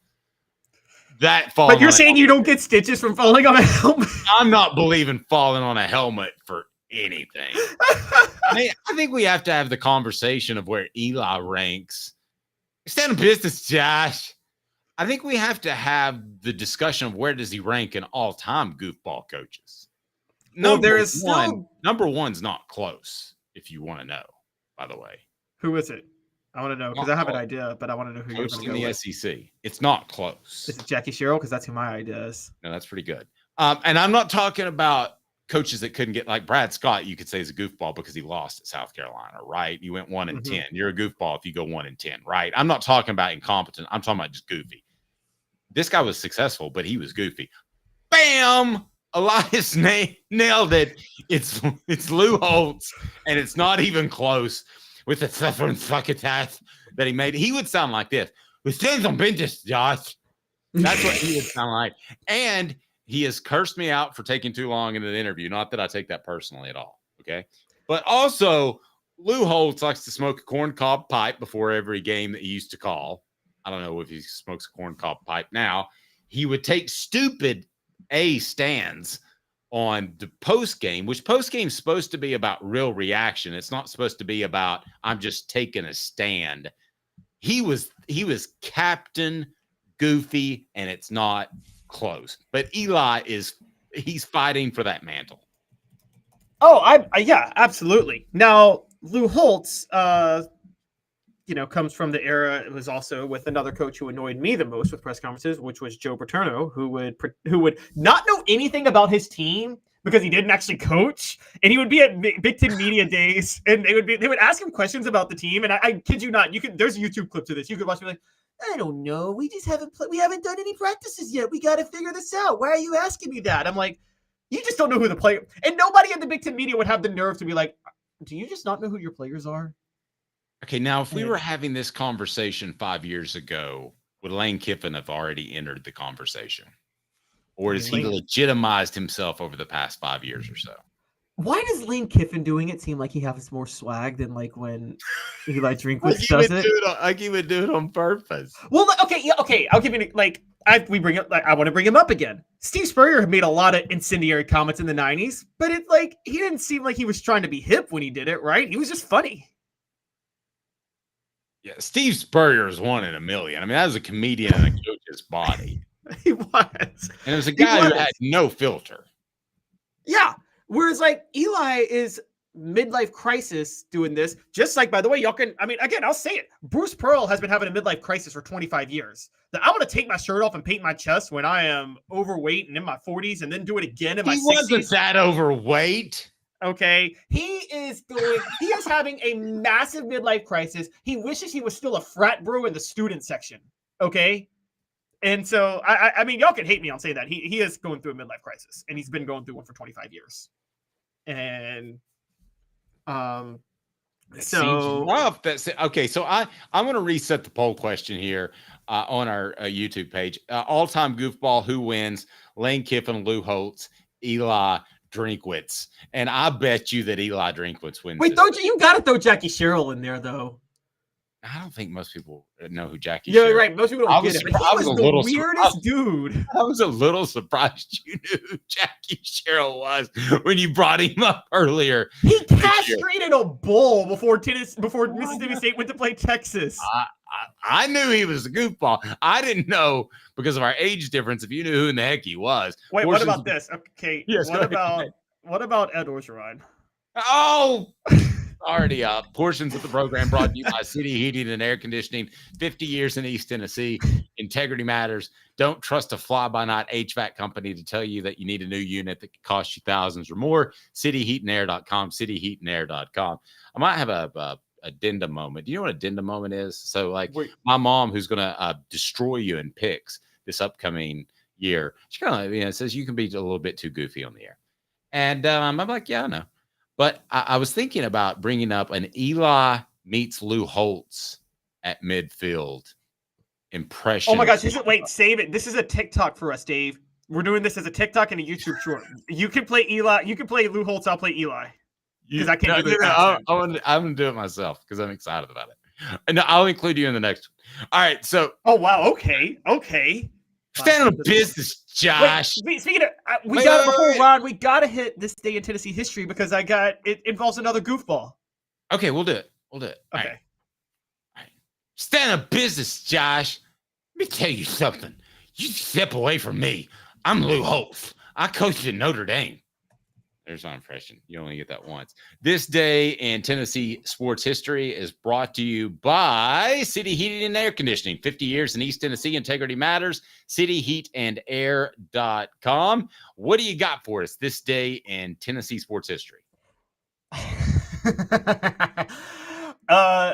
That fall. But you're saying you don't get stitches from falling on a helmet? I'm not believing falling on a helmet for anything. I think we have to have the conversation of where Eli ranks. Stand in business, Josh. I think we have to have the discussion of where does he rank in all-time goofball coaches. Number one's not close, if you want to know, by the way. Who is it? I want to know because I have an idea, but I want to know who you're going to go in the with. SEC. It's not close. Is it Jackie Sherrill? Because that's who my idea is. No, that's pretty good. And I'm not talking about coaches that couldn't get, like Brad Scott, you could say is a goofball because he lost at South Carolina, right? You went 1-10. You're a goofball if you go 1-10, right? I'm not talking about incompetent. I'm talking about just goofy. This guy was successful, but he was goofy. Bam! Elias nailed it. It's Lou Holtz, and it's not even close with the suffering succotash that he made. He would sound like this. We stand on business, Josh. That's what he would sound like. And he has cursed me out for taking too long in an interview. Not that I take that personally at all, okay? But also, Lou Holtz likes to smoke a corncob pipe before every game that he used to call. I don't know if he smokes a corncob pipe now. He would take stupid stands on the post game, which post game is supposed to be about real reaction. It's not supposed to be about I'm just taking a stand. He was Captain Goofy, and it's not close. But Eli he's fighting for that mantle. Oh, yeah, absolutely. Now Lou Holtz, comes from the era. It was also with another coach who annoyed me the most with press conferences, which was Joe Paterno, who would not know anything about his team because he didn't actually coach, and he would be at Big Ten media days, and they would ask him questions about the team. And I kid you not, there's a YouTube clip to this. You could watch me like, I don't know, we just haven't done any practices yet. We got to figure this out. Why are you asking me that? I'm like, you just don't know who the player. And nobody in the Big Ten media would have the nerve to be like, do you just not know who your players are? Okay, now if we were having this conversation 5 years ago, would Lane Kiffin have already entered the conversation? Or has he legitimized himself over the past 5 years or so? Why does Lane Kiffin doing it seem like he has more swag than like when Eli Drinkwitz does it? Like he would do it on purpose. Well, okay. I'll give you I want to bring him up again. Steve Spurrier made a lot of incendiary comments in the 90s, but he didn't seem like he was trying to be hip when he did it, right? He was just funny. Yeah, Steve Spurrier is one in a million. I mean, that was a comedian in a coach's body. He was. And it was a guy who had no filter. Yeah. Whereas Eli is midlife crisis doing this. Just like, by the way, I'll say it. Bruce Pearl has been having a midlife crisis for 25 years. That I want to take my shirt off and paint my chest when I am overweight and in my 40s and then do it again in my 60s. He wasn't that overweight. Okay. He is having a massive midlife crisis. He wishes he was still a frat bro in the student section. Okay. And so, I mean, y'all can hate me on saying that. He is going through a midlife crisis, and he's been going through one for 25 years. And seems rough. Okay, so I'm going to reset the poll question here on our YouTube page. All-time goofball, who wins? Lane Kiffin, Lou Holtz, Eli Drinkwitz. And I bet you that Eli Drinkwitz wins. Wait, you got to throw Jackie Sherrill in there, though. I don't think most people know who Jackie. Yeah, Sherrill. right. Most people don't get it. But he was the weirdest dude. I was a little surprised you knew who Jackie Sherrill was when you brought him up earlier. He castrated a bull before Mississippi State went to play Texas. I knew he was a goofball. I didn't know because of our age difference if you knew who in the heck he was. Wait, what about this? Okay, yes, what about Ed Orgeron? Oh, already up. Portions of the program brought to you by City Heating and Air Conditioning. 50 years in East Tennessee. Integrity matters. Don't trust a fly-by-night HVAC company to tell you that you need a new unit that could cost you thousands or more. CityHeatandAir.com. CityHeatandAir.com. I might have a addendum moment. Do you know what addendum moment is? So, like, my mom, who's going to destroy you in picks this upcoming year, she kind of says you can be a little bit too goofy on the air. And I'm like, yeah, I know. But I was thinking about bringing up an Eli meets Lou Holtz at midfield impression. Oh my gosh! Save it. This is a TikTok for us, Dave. We're doing this as a TikTok and a YouTube short. You can play Eli. You can play Lou Holtz. I'll play Eli. Because I can't do it. I'm going to do it myself because I'm excited about it. And I'll include you in the next one. All right. So. Oh, wow. Okay. Stand on business, Josh. Wait, speaking of, before Ron, we got to hit this day in Tennessee history because it involves another goofball. Okay, we'll do it. Okay. All right. Stand on business, Josh. Let me tell you something. You step away from me. I'm Lou Holtz. I coached at Notre Dame. There's my impression. You only get that once. This day in Tennessee sports history is brought to you by City Heating and Air Conditioning. 50 years in East Tennessee. Integrity matters. CityHeatandAir.com. What do you got for us this day in Tennessee sports history?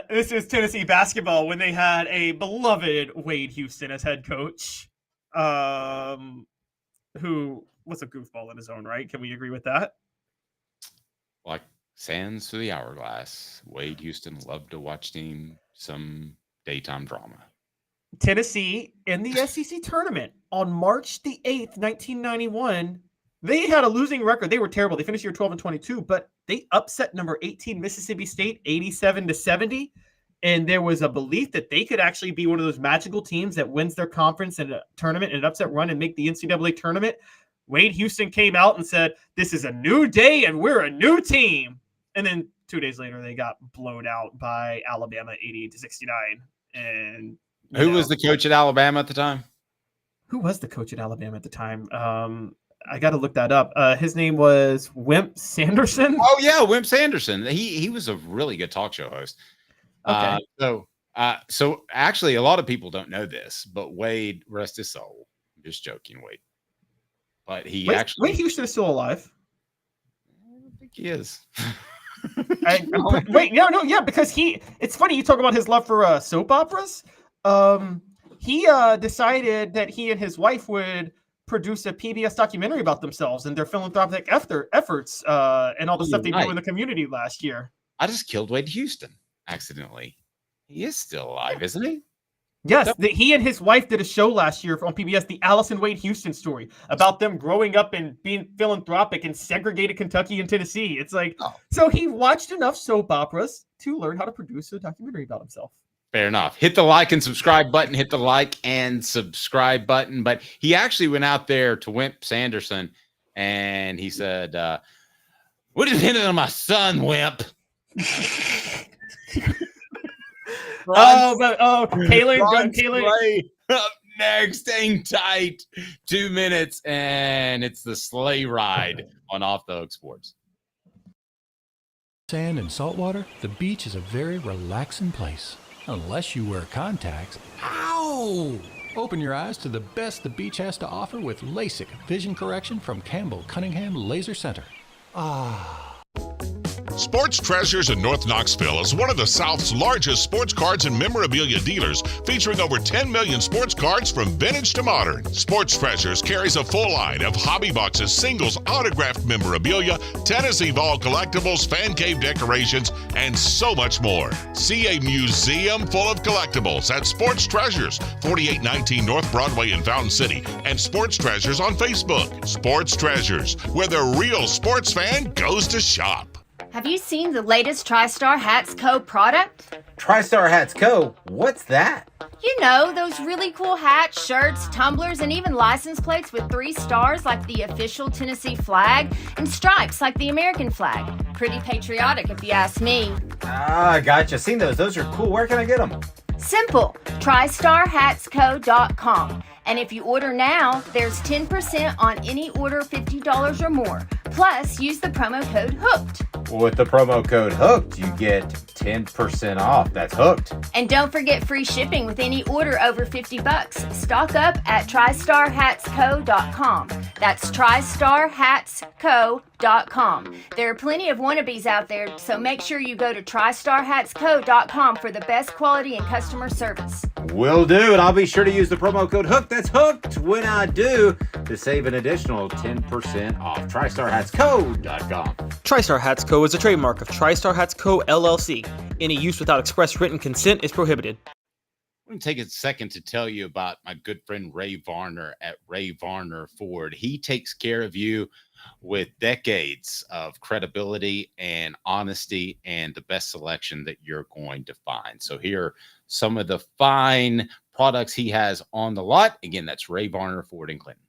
This is Tennessee basketball when they had a beloved Wade Houston as head coach, who was a goofball in his own right. Can we agree with that? Like sands through the hourglass. Wade Houston loved to watch some daytime drama. Tennessee in the SEC tournament on March the 8th, 1991. They had a losing record. They were terrible. They finished year 12-22, but they upset number 18 Mississippi State 87-70. And there was a belief that they could actually be one of those magical teams that wins their conference in a tournament and an upset run and make the NCAA tournament. Wade Houston came out and said, "This is a new day and we're a new team." And then 2 days later, they got blown out by Alabama 88-69. And who was the coach at Alabama at the time? Who was the coach at Alabama at the time? I got to look that up. His name was Wimp Sanderson. Oh yeah, Wimp Sanderson. He was a really good talk show host. Okay. So actually, a lot of people don't know this, but Wade, rest his soul. I'm just joking, Wade. But Wade Houston is still alive. I don't think he is. Because it's funny you talk about his love for soap operas. He decided that he and his wife would produce a PBS documentary about themselves and their philanthropic efforts and all the stuff they do in the community last year. I just killed Wade Houston accidentally. He is still alive, isn't he? Yes, he and his wife did a show last year on PBS, the Allison Wade Houston story, about them growing up and being philanthropic in segregated Kentucky and Tennessee. It's like, so he watched enough soap operas to learn how to produce a documentary about himself. Fair enough. Hit the like and subscribe button. Hit the like and subscribe button. But he actually went out there to Wimp Sanderson and he said, "What is it on my son, Wimp?" Kaylin. Up next, hang tight. 2 minutes, and it's the sleigh ride on Off the Hook Sports. Sand and salt water, the beach is a very relaxing place. Unless you wear contacts. Ow! Open your eyes to the best the beach has to offer with LASIK vision correction from Campbell Cunningham Laser Center. Sports Treasures in North Knoxville is one of the South's largest sports cards and memorabilia dealers, featuring over 10 million sports cards from vintage to modern. Sports Treasures carries a full line of hobby boxes, singles, autographed memorabilia, Tennessee Vol collectibles, fan cave decorations, and so much more. See a museum full of collectibles at Sports Treasures, 4819 North Broadway in Fountain City, and Sports Treasures on Facebook. Sports Treasures, where the real sports fan goes to shop. Have you seen the latest TriStar Hats Co. product? TriStar Hats Co.? What's that? You know, those really cool hats, shirts, tumblers, and even license plates with 3 stars like the official Tennessee flag and stripes like the American flag. Pretty patriotic if you ask me. Ah, gotcha. Seen those. Those are cool. Where can I get them? Simple. TriStarHatsCo.com. And if you order now, there's 10% on any order $50 or more. Plus, use the promo code HOOKED. With the promo code HOOKED, you get 10% off. That's hooked. And don't forget free shipping with any order over $50. Stock up at TriStarHatsCo.com. That's TriStarHatsCo.com. There are plenty of wannabes out there, so make sure you go to TriStarHatsCo.com for the best quality and customer service. Will do, and I'll be sure to use the promo code HOOKED. That's hooked when I do to save an additional 10% off. TriStarHatsCo.com. TriStar Hats Co. is a trademark of TriStar Hats Co. LLC. Any use without express written consent is prohibited. I'm going to take a second to tell you about my good friend Ray Varner at Ray Varner Ford. He takes care of you with decades of credibility and honesty and the best selection that you're going to find. So here are some of the fine products he has on the lot. Again, that's Ray Varner Ford in Clinton.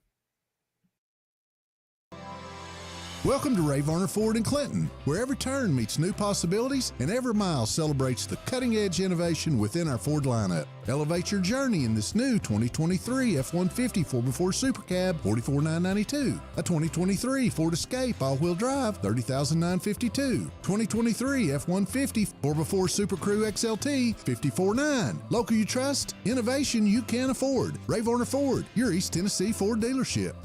Welcome to Ray Varner Ford in Clinton, where every turn meets new possibilities and every mile celebrates the cutting-edge innovation within our Ford lineup. Elevate your journey in this new 2023 F-150 4x4 Super Cab, $44,992. A 2023 Ford Escape all-wheel drive, $30,952. 2023 F-150 4x4 Super Crew XLT, $54,900. Local you trust, innovation you can afford. Ray Varner Ford, your East Tennessee Ford dealership.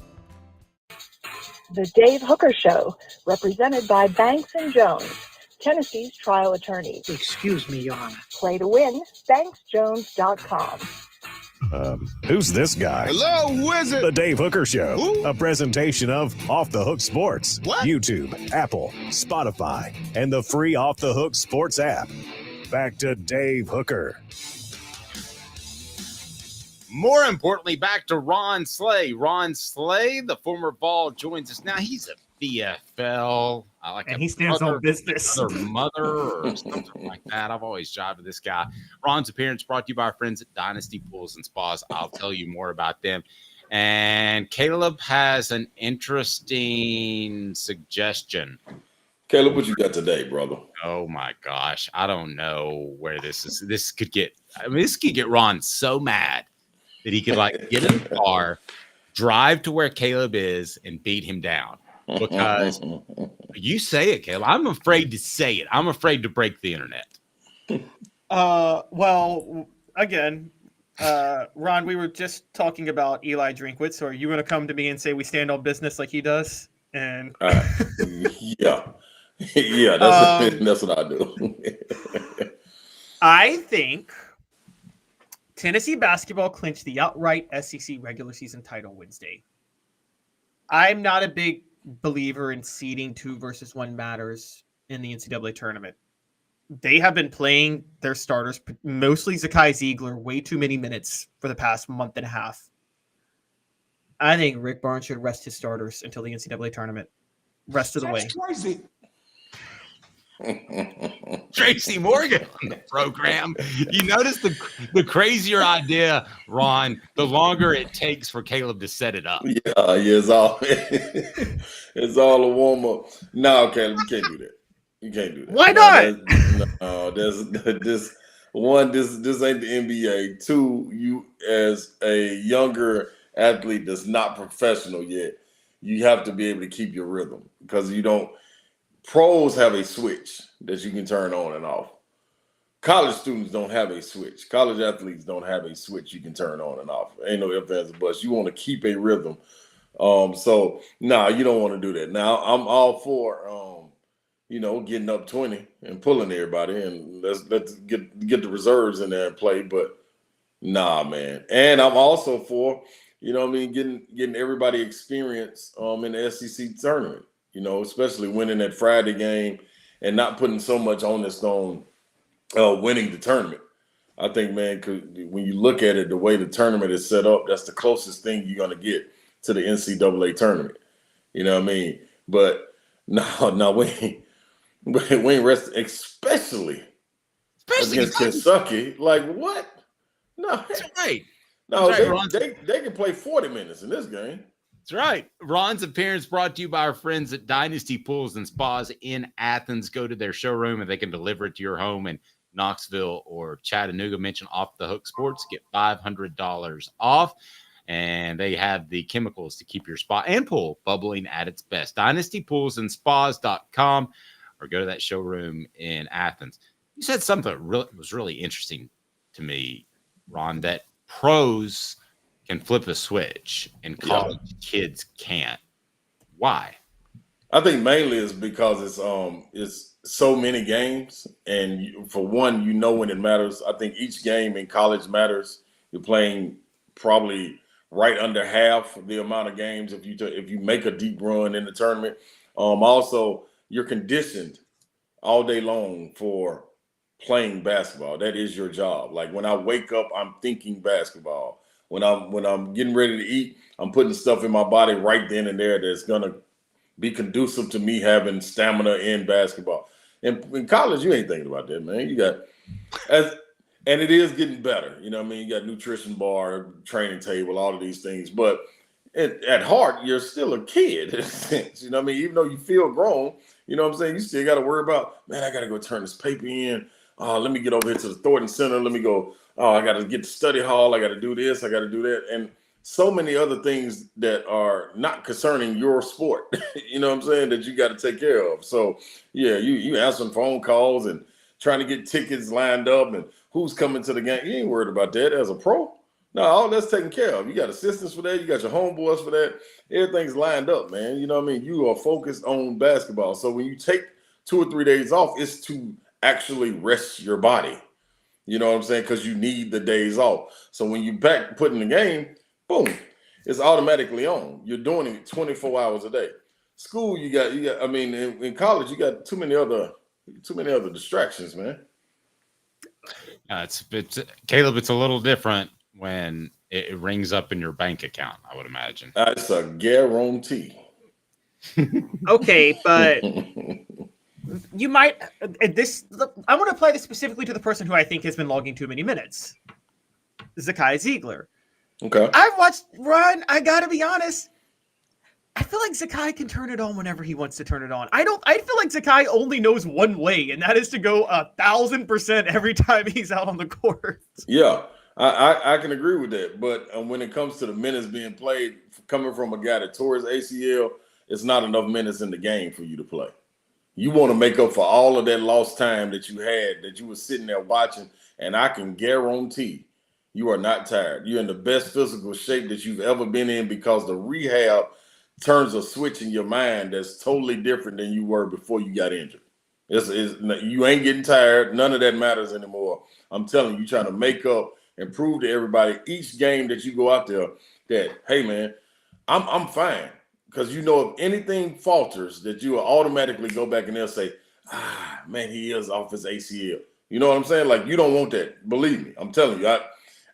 The Dave Hooker Show, represented by Banks & Jones, Tennessee's trial attorneys. Excuse me, Your Honor. Play to win, banksjones.com. Who's this guy? Hello, wizard. The Dave Hooker Show, Who? a presentation of Off the Hook Sports, What? YouTube, Apple, Spotify, and the free Off the Hook Sports app. Back to Dave Hooker. More importantly, back to Ron Slay. Ron Slay, the former Vol, joins us now. He's a VFL. And he stands on business. Mother or something like that. I've always jived with this guy. Ron's appearance brought to you by our friends at Dynasty Pools and Spas. I'll tell you more about them. And Caleb has an interesting suggestion. Caleb, what you got today, brother? Oh my gosh. I don't know where this is. This could get Ron so mad that he could get in the car, drive to where Caleb is, and beat him down. Because you say it, Caleb. I'm afraid to say it. I'm afraid to break the internet. Well, again, Ron, we were just talking about Eli Drinkwitz. So are you going to come to me and say we stand on business like he does? And yeah, that's what I do. I think Tennessee basketball clinched the outright SEC regular season title Wednesday. I'm not a big believer in seeding 2 versus 1 matters in the NCAA tournament. They have been playing their starters, mostly Zakai Ziegler, way too many minutes for the past month and a half. I think Rick Barnes should rest his starters until the NCAA tournament. Rest of the way. Crazy. Tracy Morgan on the program. You notice the crazier idea, Ron, the longer it takes for Caleb to set it up. Yeah, it's all a warm up. No, Caleb, you can't do that. You can't do that. Why not? This ain't the NBA. 2, you as a younger athlete that's not professional yet, you have to be able to keep your rhythm because you don't. Pros have a switch that you can turn on and off. College students don't have a switch. College athletes don't have a switch you can turn on and off. Ain't no ifs, ands, or buts. You want to keep a rhythm. So, you don't want to do that. Now, I'm all for, getting up 20 and pulling everybody, and let's get the reserves in there and play. But, nah, man. And I'm also for, getting everybody experience in the SEC tournament. Especially winning that Friday game and not putting so much onus on winning the tournament. I think, man, when you look at it, the way the tournament is set up, that's the closest thing you're going to get to the NCAA tournament. You know what I mean? But no, But we ain't resting, especially against Kentucky. Like, what? No. That's right. No, That's right, they can play 40 minutes in this game. That's right. Ron's appearance brought to you by our friends at Dynasty Pools and Spas in Athens. Go to their showroom and they can deliver it to your home in Knoxville or Chattanooga. Mention Off the Hook Sports. Get $500 off. And they have the chemicals to keep your spa and pool bubbling at its best. DynastyPoolsandSpas.com or go to that showroom in Athens. You said something that was really interesting to me, Ron, that pros can flip a switch and college kids can't. Why? I think mainly it's because it's so many games, and for one, when it matters. I think each game in college matters. You're playing probably right under half the amount of games if you make a deep run in the tournament. Also, you're conditioned all day long for playing basketball. That is your job. Like when I wake up, I'm thinking basketball. When I'm getting ready to eat, I'm putting stuff in my body right then and there that's gonna be conducive to me having stamina in basketball. And in college, you ain't thinking about that, man. You got and it is getting better. You know what I mean? You got nutrition bar, training table, all of these things. But at heart, you're still a kid in a sense. You know what I mean? Even though you feel grown, you know what I'm saying? You still got to worry about, man, I got to go turn this paper in. Let me get over here to the Thornton Center. Let me go. I got to get to study hall. I got to do this. I got to do that. And so many other things that are not concerning your sport, you know what I'm saying, that you got to take care of. So, yeah, you answering phone calls and trying to get tickets lined up and who's coming to the game. You ain't worried about that as a pro. No, all that's taken care of. You got assistants for that. You got your homeboys for that. Everything's lined up, man. You know what I mean? You are focused on basketball. So when you take 2 or 3 days off, it's to actually rest your body. You know what I'm saying? Because you need the days off. So when you back putting the game, boom, it's automatically on. You're doing it 24 hours a day. School, you got. I mean, in college, you got too many other distractions, man. It's Caleb. It's a little different when it rings up in your bank account, I would imagine. It's a guarantee. Okay, but you might this. I want to apply this specifically to the person who I think has been logging too many minutes, Zakai Ziegler. Okay. I've watched Ron. I gotta be honest. I feel like Zakai can turn it on whenever he wants to turn it on. I feel like Zakai only knows one way, and that is to go 1,000% every time he's out on the court. Yeah, I can agree with that. But when it comes to the minutes being played, coming from a guy that tore his ACL, it's not enough minutes in the game for you to play. You want to make up for all of that lost time that you had, that you were sitting there watching, and I can guarantee you are not tired. You're in the best physical shape that you've ever been in because the rehab turns a switch in your mind that's totally different than you were before you got injured. You ain't getting tired. None of that matters anymore. I'm telling you, trying to make up and prove to everybody each game that you go out there that, hey, man, I'm fine. Because you know if anything falters, that you will automatically go back and they'll say, man, he is off his ACL. You know what I'm saying? Like, you don't want that. Believe me. I'm telling you.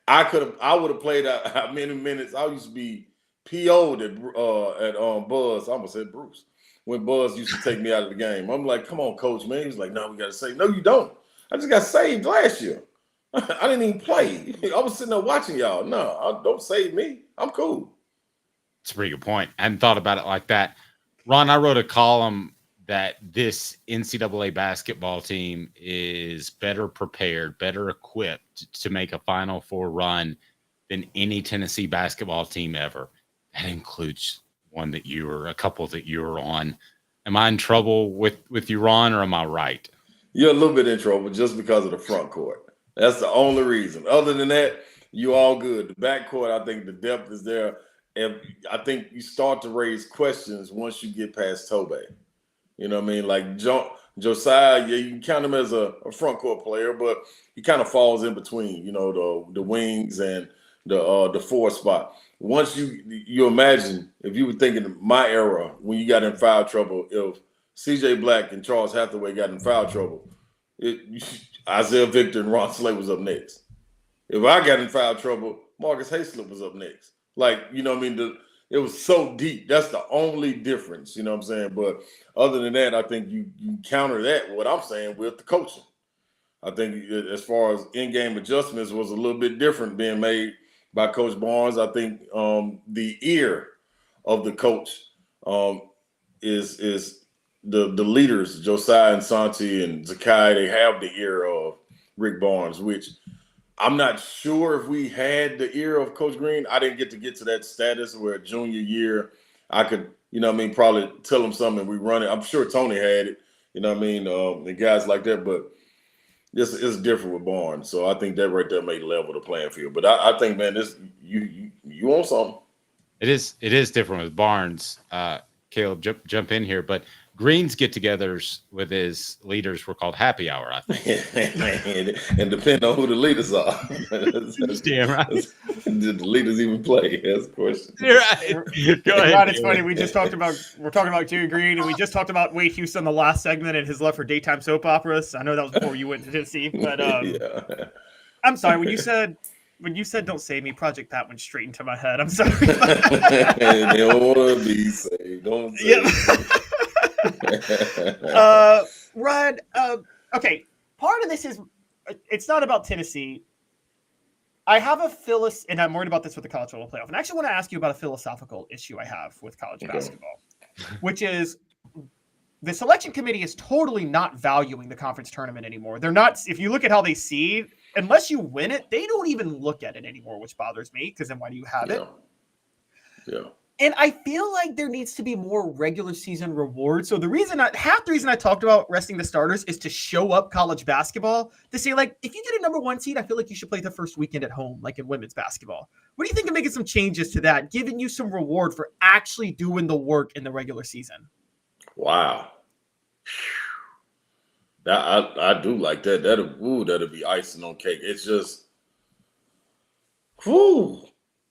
I would have played out many minutes. I used to be PO'd at Buzz. I almost said Bruce. When Buzz used to take me out of the game. I'm like, come on, coach, man. He was like, no, we got to save. No, you don't. I just got saved last year. I didn't even play. I was sitting there watching y'all. No, don't save me. I'm cool. It's a pretty good point. I hadn't thought about it like that. Ron, I wrote a column that this NCAA basketball team is better prepared, better equipped to make a Final Four run than any Tennessee basketball team ever. That includes a couple that you were on. Am I in trouble with you, Ron, or am I right? You're a little bit in trouble just because of the front court. That's the only reason. Other than that, you all good. The back court, I think the depth is there. And I think you start to raise questions once you get past Tobey. You know what I mean? Like Josiah, yeah, you can count him as a front court player, but he kind of falls in between, you know, the wings and the four spot. Once you imagine, if you were thinking of my era when you got in foul trouble, if CJ Black and Charles Hathaway got in foul trouble, Isaiah Victor and Ron Slay was up next. If I got in foul trouble, Marcus Hayslip was up next. Like, you know what I mean? it was so deep. That's the only difference, you know what I'm saying? But other than that, I think you counter that, what I'm saying, with the coaching. I think as far as in-game adjustments was a little bit different being made by Coach Barnes. I think the ear of the coach is the leaders, Josiah and Santi and Zakai. They have the ear of Rick Barnes, which I'm not sure if we had the ear of Coach Green. I didn't get to that status where junior year I could, probably tell him something and we run it. I'm sure Tony had it, and guys like that, but it's different with Barnes. So I think that right there made level the playing field. But I think, man, this you want something. It is different with Barnes. Caleb, jump in here, but Green's get-togethers with his leaders were called happy hour, I think. and depending on who the leaders are. Damn right. Did the leaders even play? That's the question. You're right. Go ahead. Rod, it's funny. We're talking about Jerry Green, and we just talked about Wade Houston the last segment and his love for daytime soap operas. I know that was before you went to Tennessee, but yeah. I'm sorry when you said "Don't Save Me," Project Pat went straight into my head. I'm sorry. They don't want to be saved. Don't save me. Rod, okay, part of this is it's not about Tennessee. I have and I'm worried about this with the college football playoff, and I actually want to ask you about a philosophical issue I have with college basketball, which is the selection committee is totally not valuing the conference tournament anymore. They're not. If you look at how they seed, unless you win it, they don't even look at it anymore, which bothers me, because then why do you have it? Yeah. And I feel like there needs to be more regular season rewards. So half the reason I talked about resting the starters is to show up college basketball, to say, like, if you get a number 1 seed, I feel like you should play the first weekend at home, like in women's basketball. What do you think of making some changes to that, giving you some reward for actually doing the work in the regular season? Wow. I do like that. That'll be icing on cake. It's just,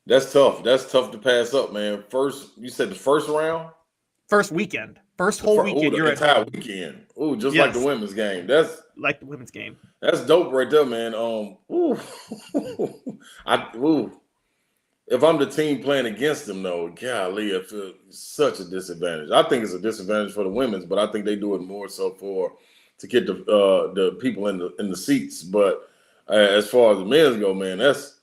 that's tough. That's tough to pass up, man. You said the first round? First weekend. First whole weekend. You're at entire weekend. Just like the women's game. That's like the women's game. That's dope right there, man. If I'm the team playing against them, though, golly, I feel such a disadvantage. I think it's a disadvantage for the women's, but I think they do it more so to get the people in the seats. But as far as the men's go, man, that's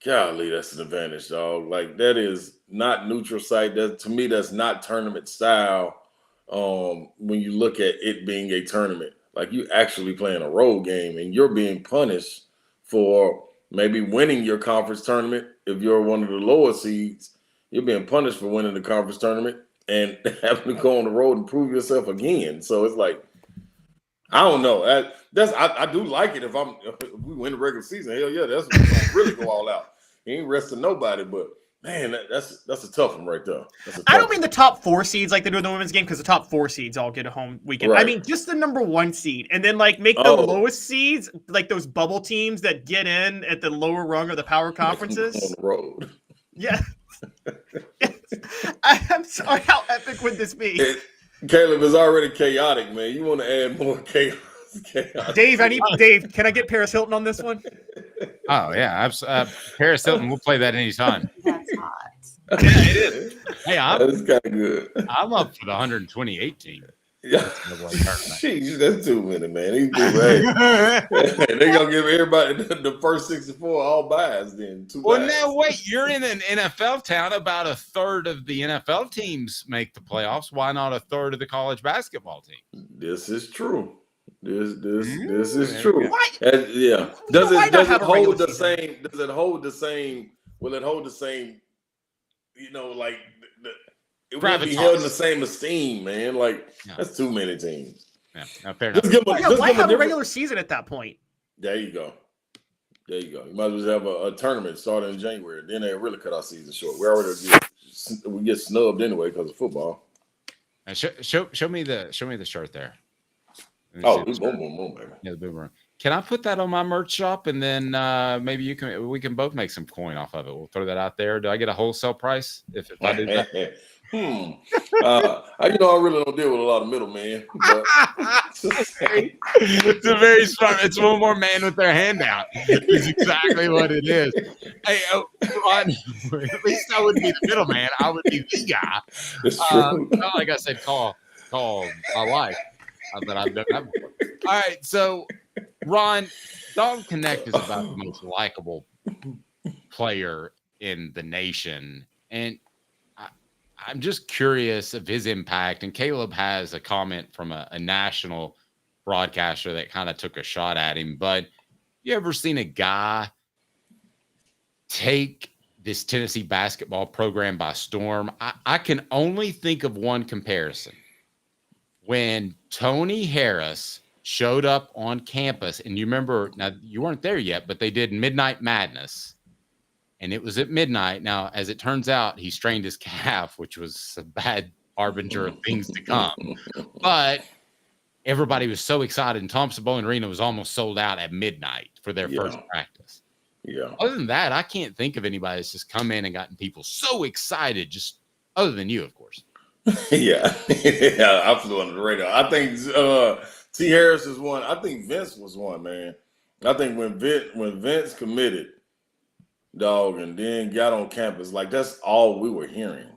an advantage, dog. Like, that is not neutral site. That, to me, that's not tournament style. When you look at it being a tournament, like, you actually playing a road game and you're being punished for maybe winning your conference tournament. If you're one of the lower seeds, you're being punished for winning the conference tournament and having to go on the road and prove yourself again. So it's like, I don't know. I do like it if we win the regular season. Hell yeah, that's when we really go all out. He ain't resting nobody, but man, that's a tough one right there. I don't mean the top 4 seeds like they do in the women's game, because the top 4 seeds all get a home weekend. Right. I mean just the number 1 seed, and then like make the lowest seeds, like those bubble teams that get in at the lower rung of the power conferences. On the road. Yeah. I'm sorry. How epic would this be? Caleb is already chaotic, man. You want to add more chaos. Dave, can I get Paris Hilton on this one? Oh yeah, Paris Hilton. We'll play that anytime. That's hot. Yeah, it is. Hey, that's kind of good. I'm up for the 128 team. Yeah, jeez, that's too many, man. They're gonna give everybody the first 64 all buys. Then now wait, you're in an NFL town. About a third of the NFL teams make the playoffs. Why not a third of the college basketball team? This is true. This is true. Yeah. Does it hold the same? Does it hold the same? Will it hold the same? Like it won't be held in the same esteem, man. Like that's too many teams. Yeah, fair enough. Why have a regular season at that point? There you go. You might as well have a tournament starting in January. Then they really cut our season short. We get snubbed anyway because of football. Show me the shirt there. Oh, boom, baby. Yeah, the boomerang. Can I put that on my merch shop, and then maybe we can both make some coin off of it? We'll throw that out there. Do I get a wholesale price if I do that? You know, I really don't deal with a lot of middlemen. But it's a very smart. It's one more man with their hand out. It's exactly what it is. Hey, Ron, at least I wouldn't be the middleman. I would be the guy. It's true. Not like I said, call my wife. But I've done that before. All right, so Ron, Dalton Knecht is about the most likable player in the nation, and I'm just curious of his impact. And Caleb has a comment from a national broadcaster that kind of took a shot at him. But you ever seen a guy take this Tennessee basketball program by storm? I can only think of one comparison. When Tony Harris showed up on campus, and you remember, now you weren't there yet, but they did Midnight Madness, and it was at midnight. Now, as it turns out, he strained his calf, which was a bad harbinger of things to come. But everybody was so excited, and Thompson-Boling Arena was almost sold out at midnight for their first practice. Yeah. Other than that, I can't think of anybody that's just come in and gotten people so excited, just other than you, of course. Yeah, I flew under the radar. I think T. Harris is one. I think Vince was one, man. I think when Vince committed, dog, and then got on campus, like that's all we were hearing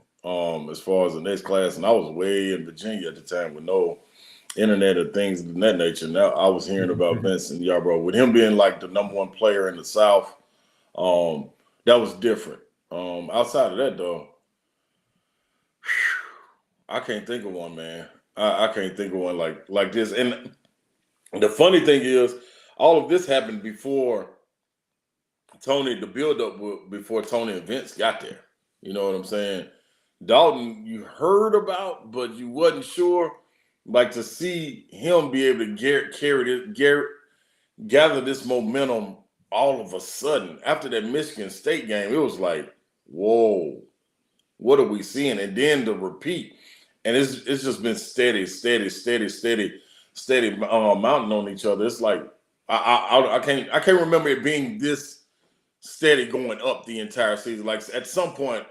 as far as the next class. And I was way in Virginia at the time with no internet or things of that nature. Now I was hearing about Vince and Yarbrough. With him being like the number one player in the South, that was different. Outside of that, though, I can't think of one, man. I can't think of one like this. And the funny thing is, all of this happened before Tony, the build-up before Tony and Vince got there. You know what I'm saying? Dalton, you heard about, but you wasn't sure. Like to see him be able to gather this momentum all of a sudden after that Michigan State game, it was like, whoa, what are we seeing? And then the repeat. And it's just been steady mounting on each other. It's like I can't remember it being this steady going up the entire season. Like at some point,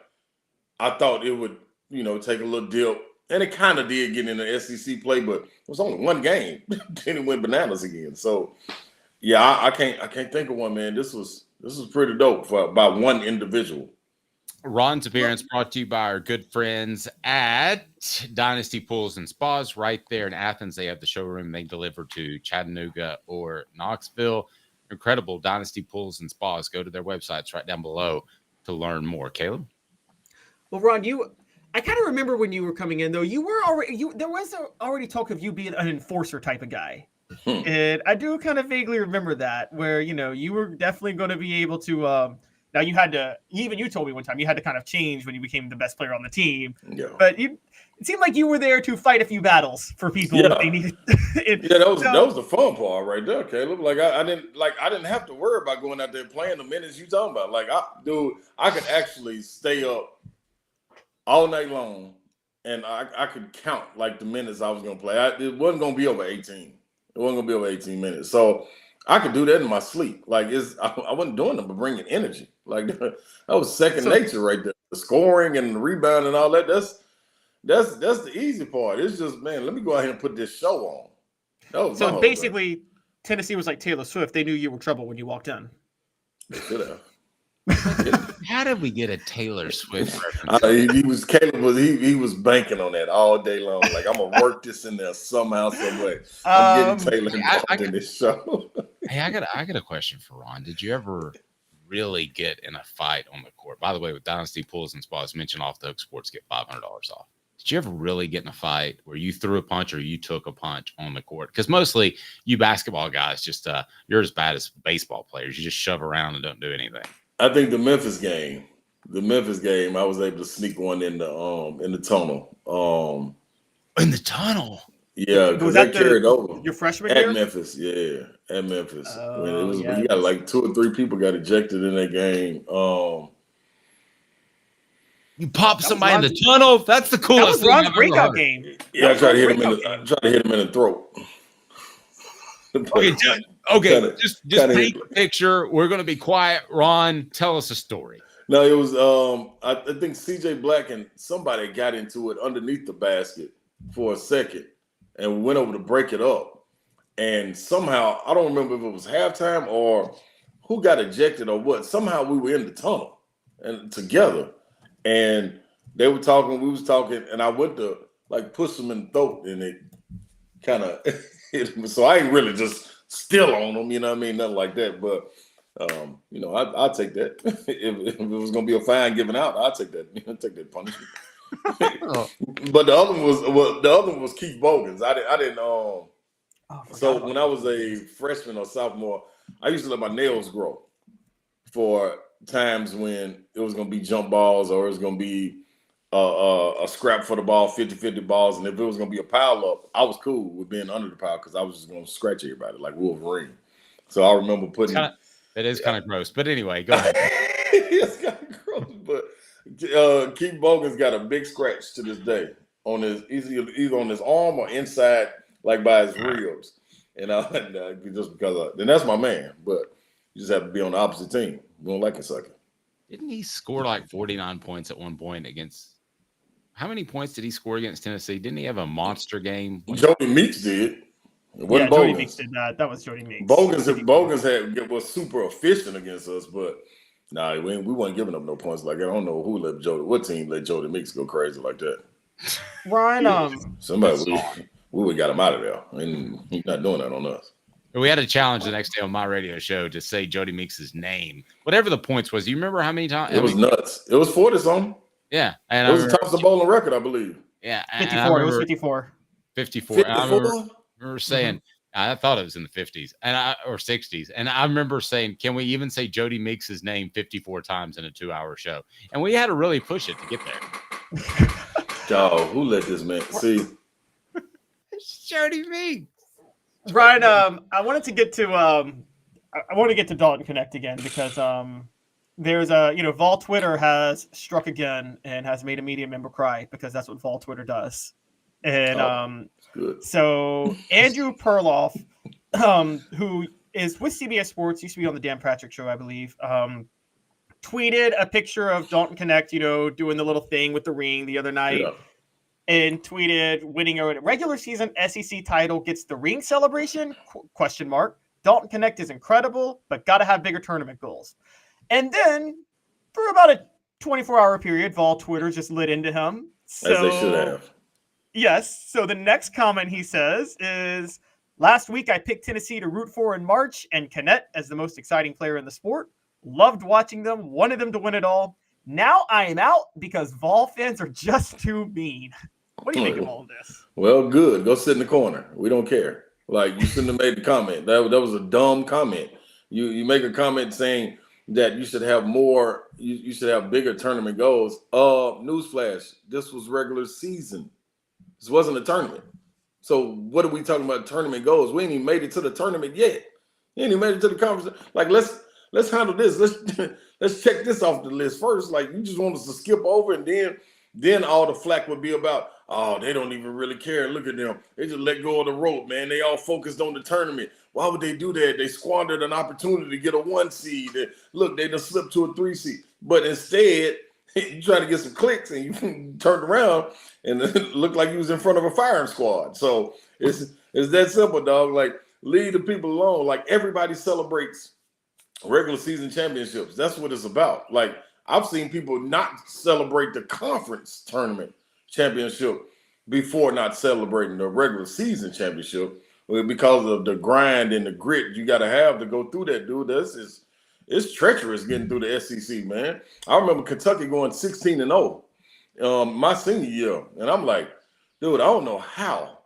I thought it would, take a little dip, and it kind of did get in the SEC play, but it was only one game. Then it went bananas again. So yeah, I can't think of one, man. This was pretty dope by one individual. Ron's appearance brought to you by our good friends at Dynasty Pools and Spas right there in Athens. They have the showroom. They deliver to Chattanooga or Knoxville. Incredible Dynasty Pools and Spas. Go to their websites right down below to learn more. Caleb? Well, Ron, I kind of remember when you were coming in, though, there was already talk of you being an enforcer type of guy. And I do kind of vaguely remember that, where, you were definitely going to be able to now you had to, even you told me one time, you had to kind of change when you became the best player on the team. Yeah. But it seemed like you were there to fight a few battles for people that they needed. That was the fun part right there, Caleb. Like I didn't have to worry about going out there playing the minutes you talking about. Like I could actually stay up all night long, and I could count like the minutes I was gonna play. It wasn't gonna be over 18. It wasn't gonna be over 18 minutes. So I could do that in my sleep. Like I wasn't doing them, but bringing energy. Like that was second nature right there. The scoring and the rebound and all that. That's the easy part. It's just, man, let me go ahead and put this show on. So basically, Tennessee was like Taylor Swift. They knew you were trouble when you walked in. They should have. How did we get a Taylor Swift reference? He was banking on that all day long. Like, I'm gonna work this in there somehow, some way. I'm getting Taylor involved in this show. Hey, I got a question for Ron. Did you ever really get in a fight on the court? By the way, with Dynasty Pools and Spas, mention Off the Hook Sports, get $500 off. Did you ever really get in a fight where you threw a punch or you took a punch on the court? Because mostly you basketball guys, just you're as bad as baseball players. You just shove around and don't do anything. I think the Memphis game, I was able to sneak one in the tunnel. In the tunnel? Yeah, because they carried over. Your freshman at year? Memphis, yeah, at Memphis. You got like 2 or 3 people got ejected in that game. You pop somebody in the tunnel. That's the coolest thing. That was Ron's breakout game. Yeah, I tried to hit him in the throat. Okay, just paint the picture. We're going to be quiet. Ron, tell us a story. No, it was I think CJ Black and somebody got into it underneath the basket for a second and went over to break it up. And somehow, I don't remember if it was halftime or who got ejected or what. Somehow we were in the tunnel and together. And they were talking, we was talking, and I went to like push them in the throat, and it kind of hit me. So I ain't really just still on them, you know what I mean? Nothing like that. But you know, I'll take that. if it was gonna be a fine given out, I'll take that. I'll take that punishment. But the other one was Keith Bogans. I didn't. So when I was a freshman or sophomore, I used to let my nails grow for times when it was gonna be jump balls or it was gonna be a scrap for the ball, 50-50 balls, and if it was gonna be a pile up, I was cool with being under the pile because I was just gonna scratch everybody like Wolverine. So I remember putting. It is kind of gross, but anyway, go ahead. It's kind of gross, but Keith Bogans got a big scratch to this day on his either on his arm or inside, like by his ribs, and just because then that's my man. But you just have to be on the opposite team. We don't like it, sucker. Didn't he score like 49 points at one point against? How many points did he score against Tennessee? Didn't he have a monster game? Jody Meeks did. It wasn't Jody Bogans. Meeks did that. That was Jody Meeks. Bogans was super efficient against us, but nah, we weren't giving up no points like that. I don't know what team let Jody Meeks go crazy like that. Ryan, somebody we would got him out of there, and he's not doing that on us. We had a challenge the next day on my radio show to say Jody Meeks' name, whatever the points was. You remember how many times? It was nuts. It was 40 something. Yeah, and it was the Thompson Bowling record, I believe. Yeah, 54. It was 54. 54. I remember saying, I thought it was in the 50s or 60s, and I remember saying, "Can we even say Jody Meeks' name 54 times in a 2-hour show?" And we had to really push it to get there. Dog, who let this man see? It's Jody Meeks. Ryan, I wanted to get to I want to get to Dalton Knecht again because there's Vol Twitter has struck again and has made a media member cry because that's what Vol Twitter does. And so Andrew Perloff, who is with CBS Sports, used to be on the Dan Patrick Show, I believe, tweeted a picture of Dalton Knecht, doing the little thing with the ring the other night. Yeah. And tweeted, winning a regular season SEC title gets the ring celebration? ? Dalton Knecht is incredible, but got to have bigger tournament goals. And then for about a 24-hour period, Vol Twitter just lit into him. So, as they should have. Yes. So the next comment he says is, last week I picked Tennessee to root for in March and Knecht as the most exciting player in the sport. Loved watching them, wanted them to win it all. Now I am out because Vol fans are just too mean. What do you think of all of this? Well, good. Go sit in the corner. We don't care. Like, you shouldn't have made the comment. That was a dumb comment. You make a comment saying that you should have more, you should have bigger tournament goals. Newsflash, this was regular season. This wasn't a tournament. So what are we talking about tournament goals? We ain't even made it to the tournament yet. We ain't even made it to the conference. Like, let's handle this. Let's check this off the list first. Like, you just want us to skip over, and then all the flack would be about, oh, they don't even really care. Look at them. They just let go of the rope, man. They all focused on the tournament. Why would they do that? They squandered an opportunity to get a 1 seed. Look, they just slipped to a 3 seed. But instead, you try to get some clicks, and you turned around, and it looked like you was in front of a firing squad. So it's that simple, dog. Like, leave the people alone. Like, everybody celebrates regular season championships. That's what it's about. Like, I've seen people not celebrate the conference tournament championship before not celebrating the regular season championship because of the grind and the grit you got to have to go through that, dude. It's treacherous getting through the SEC, man. I remember Kentucky going 16-0 my senior year, and I'm like, dude, I don't know how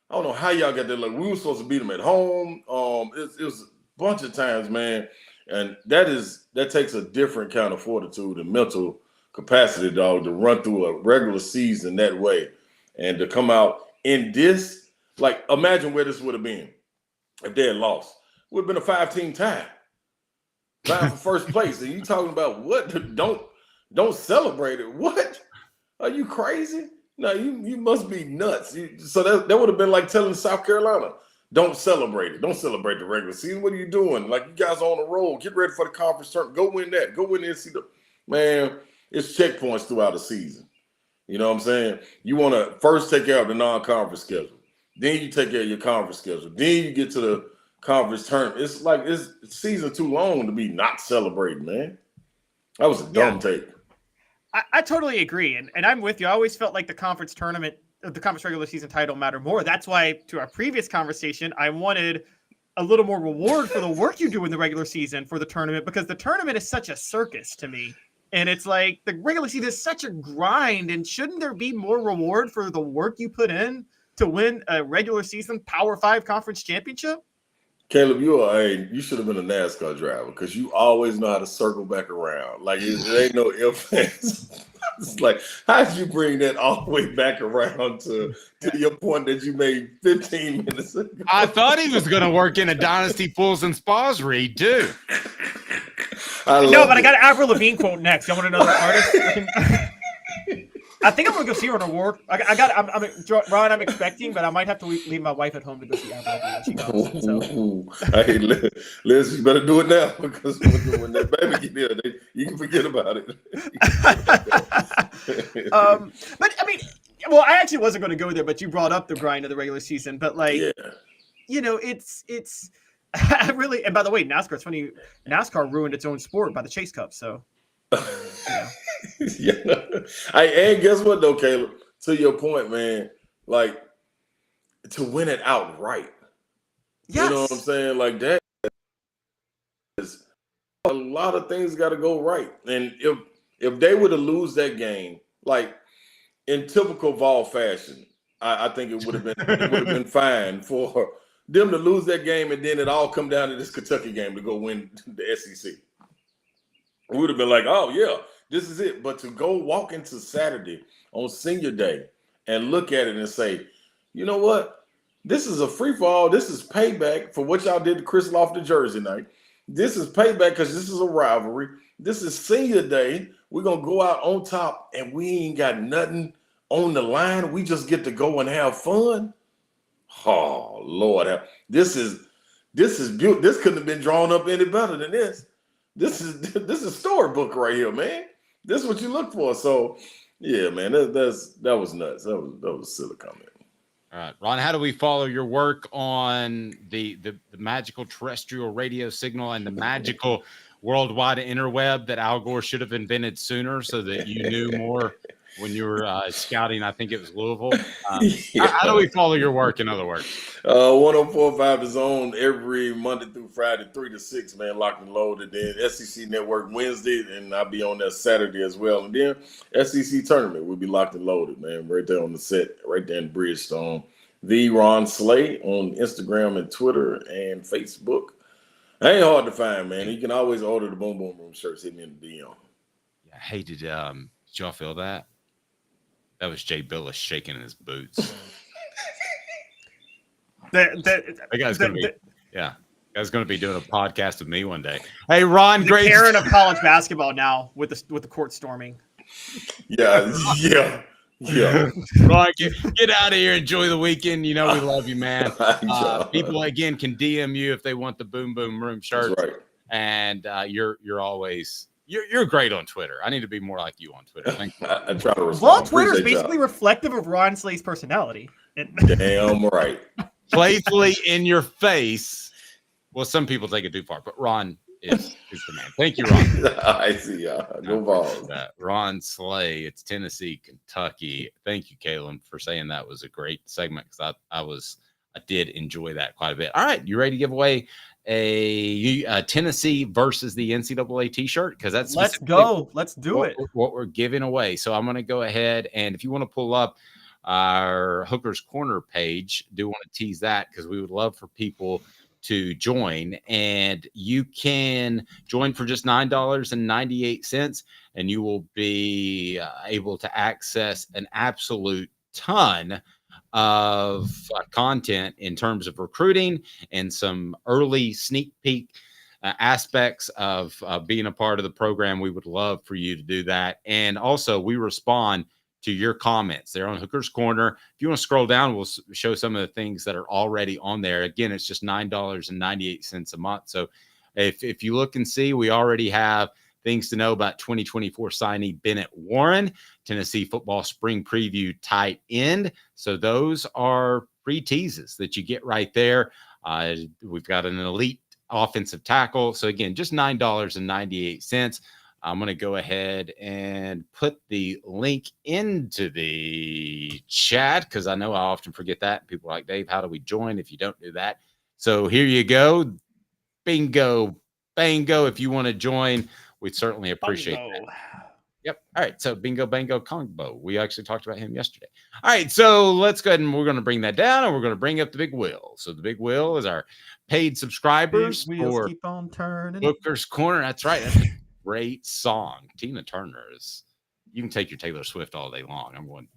y'all got there. Like, we were supposed to beat them at home. It was a bunch of times, man. And that takes a different kind of fortitude and mental capacity, dog, to run through a regular season that way and to come out in this. Like, imagine where this would have been if they had lost. It would have been a 5-team tie, vying for first place. And you talking about what? Don't celebrate it. What? Are you crazy? No, you must be nuts. So that would have been like telling South Carolina, don't celebrate it. Don't celebrate the regular season. What are you doing? Like, you guys are on the roll. Get ready for the conference tournament. Go win that. Go win the NCAA. Man, it's checkpoints throughout the season. You know what I'm saying? You want to first take care of the non-conference schedule. Then you take care of your conference schedule. Then you get to the conference tournament. It's like it's season too long to be not celebrating, man. That was a dumb take. I totally agree. And I'm with you. I always felt like the conference regular season title mattered more. That's why, to our previous conversation, I wanted a little more reward for the work you do in the regular season for the tournament, because the tournament is such a circus to me. And it's like the regular season is such a grind. And shouldn't there be more reward for the work you put in to win a regular season Power 5 conference championship? Caleb, you should have been a NASCAR driver, because you always know how to circle back around. Like it ain't no ifs. It's like, how did you bring that all the way back around to your point that you made 15 minutes ago? I thought he was going to work in a Dynasty Pools and Spas read too. I got an Avril Lavigne quote next. You want another artist? I think I'm gonna go see her in a work. Ron, I'm expecting, but I might have to leave my wife at home to go see Avril Lavigne when she comes. So. Hey, Liz, you better do it now, because when that baby get here, you can forget about it. But I mean, well, I actually wasn't going to go there, but you brought up the grind of the regular season. But like, you know, it's really. And by the way, NASCAR. It's funny. NASCAR ruined its own sport by the Chase Cup. So. Yeah. And guess what though, Caleb? To your point, man, like to win it outright. Yes. You know what I'm saying? Like that is a lot of things got to go right. And if they were to lose that game, like in typical Vol fashion, I think it would have been fine for them to lose that game, and then it all come down to this Kentucky game to go win the SEC. We would have been like, oh yeah, this is it. But to go walk into Saturday on senior day and look at it and say, you know what? This is a free fall. This is payback for what y'all did to Chris Lofton Jersey night. This is payback because this is a rivalry. This is senior day. We're going to go out on top, and we ain't got nothing on the line. We just get to go and have fun. Oh, Lord. This is beautiful. This couldn't have been drawn up any better than this. This is storybook right here, man. This is what you look for. So, yeah, man, that was nuts. That was a silly comment. All right, Ron, how do we follow your work on the magical terrestrial radio signal and the magical worldwide interweb that Al Gore should have invented sooner so that you knew more when you were scouting? I think it was Louisville. How do we follow your work, in other words? 104.5 is on every Monday through Friday, 3 to 6, man, locked and loaded. Then SEC Network Wednesday, and I'll be on that Saturday as well. And then SEC Tournament will be locked and loaded, man, right there on the set, right there in Bridgestone. The Ron Slay on Instagram and Twitter and Facebook. Ain't hard to find, man. You can always order the Boom Boom Room shirts. Hit me in the DM. Hey, did y'all feel that? That was Jay Billis shaking in his boots. That guy's gonna be doing a podcast with me one day. Hey, Ron, the great. Karen of college basketball now with the court storming. Yeah. Ron, get out of here. Enjoy the weekend. You know we love you, man. People again can DM you if they want the Boom Boom Room shirt. That's right. And you're always. You're great on Twitter. I need to be more like you on Twitter. Thank you. I try to respond. Well, Twitter is basically reflective of Ron Slay's personality. Damn right. Playfully in your face. Well, some people take it too far, but Ron is the man. Thank you, Ron. I see y'all. Go Vols. Ron Slay. It's Tennessee, Kentucky. Thank you, Caleb, for saying that was a great segment, because I did enjoy that quite a bit. All right, you ready to give away a Tennessee versus the NCAA t-shirt? Because that's let's go. Let's do it. What we're giving away. So I'm going to go ahead, and if you want to pull up our Hooker's Corner page, do want to tease that, because we would love for people to join, and you can join for just $9.98, and you will be able to access an absolute ton of content in terms of recruiting and some early sneak peek aspects of being a part of the program. We would love for you to do that. And also, we respond to your comments. They're on Hooker's Corner. If you want to scroll down, we'll show some of the things that are already on there. Again, it's just $9.98 a month. So if you look and see, we already have things to know about 2024 signee Bennett Warren, Tennessee football spring preview tight end. So those are free teases that you get right there. We've got an elite offensive tackle. So again, just $9.98. I'm going to go ahead and put the link into the chat because I know I often forget that. People are like, Dave, how do we join if you don't do that? So here you go. Bingo, bango. If you want to join, we'd certainly appreciate that. Yep. All right. So bingo, bango, combo. We actually talked about him yesterday. All right. So let's go ahead and we're going to bring that down and we're going to bring up the big wheel. So the big wheel is our paid subscribers for keep on turning. Hooker's Corner. That's right. That's a great song. Tina Turner is. You can take your Taylor Swift all day long. I'm going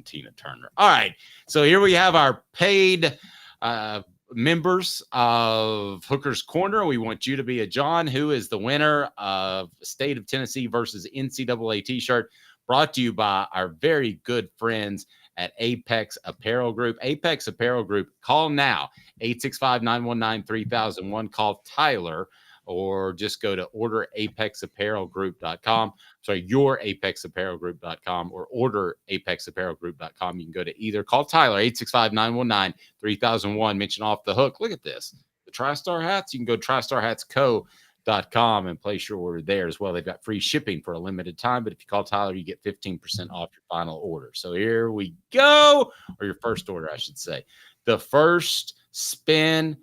Tina Turner. All right. So here we have our paid members of Hooker's Corner. We want you to be a John. Who is the winner of State of Tennessee versus NCAA t-shirt, brought to you by our very good friends at Apex Apparel Group. Apex Apparel Group, call now, 865-919-3001. Call Tyler or just go to orderapexapparelgroup.com. Sorry, yourapexapparelgroup.com or orderapexapparelgroup.com. You can go to either. Call Tyler, 865-919-3001. Mention Off the Hook. Look at this. The TriStar hats. You can go to tristarhatsco.com and place your order there as well. They've got free shipping for a limited time, but if you call Tyler, you get 15% off your final order. So here we go, or your first order, I should say. The first spin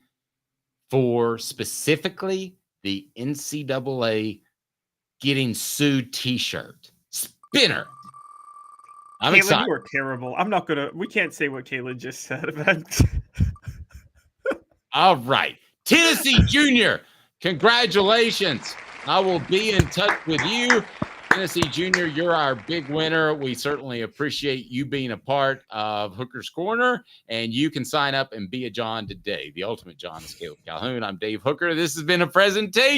for specifically the NCAA getting sued t-shirt. Spinner. I'm excited. You are terrible. I'm not going to, we can't say what Kayla just said about. All right. Tennessee Junior, congratulations. I will be in touch with you. Tennessee Junior, you're our big winner. We certainly appreciate you being a part of Hooker's Corner, and you can sign up and be a John today. The ultimate John is Caleb Calhoun. I'm Dave Hooker. This has been a presentation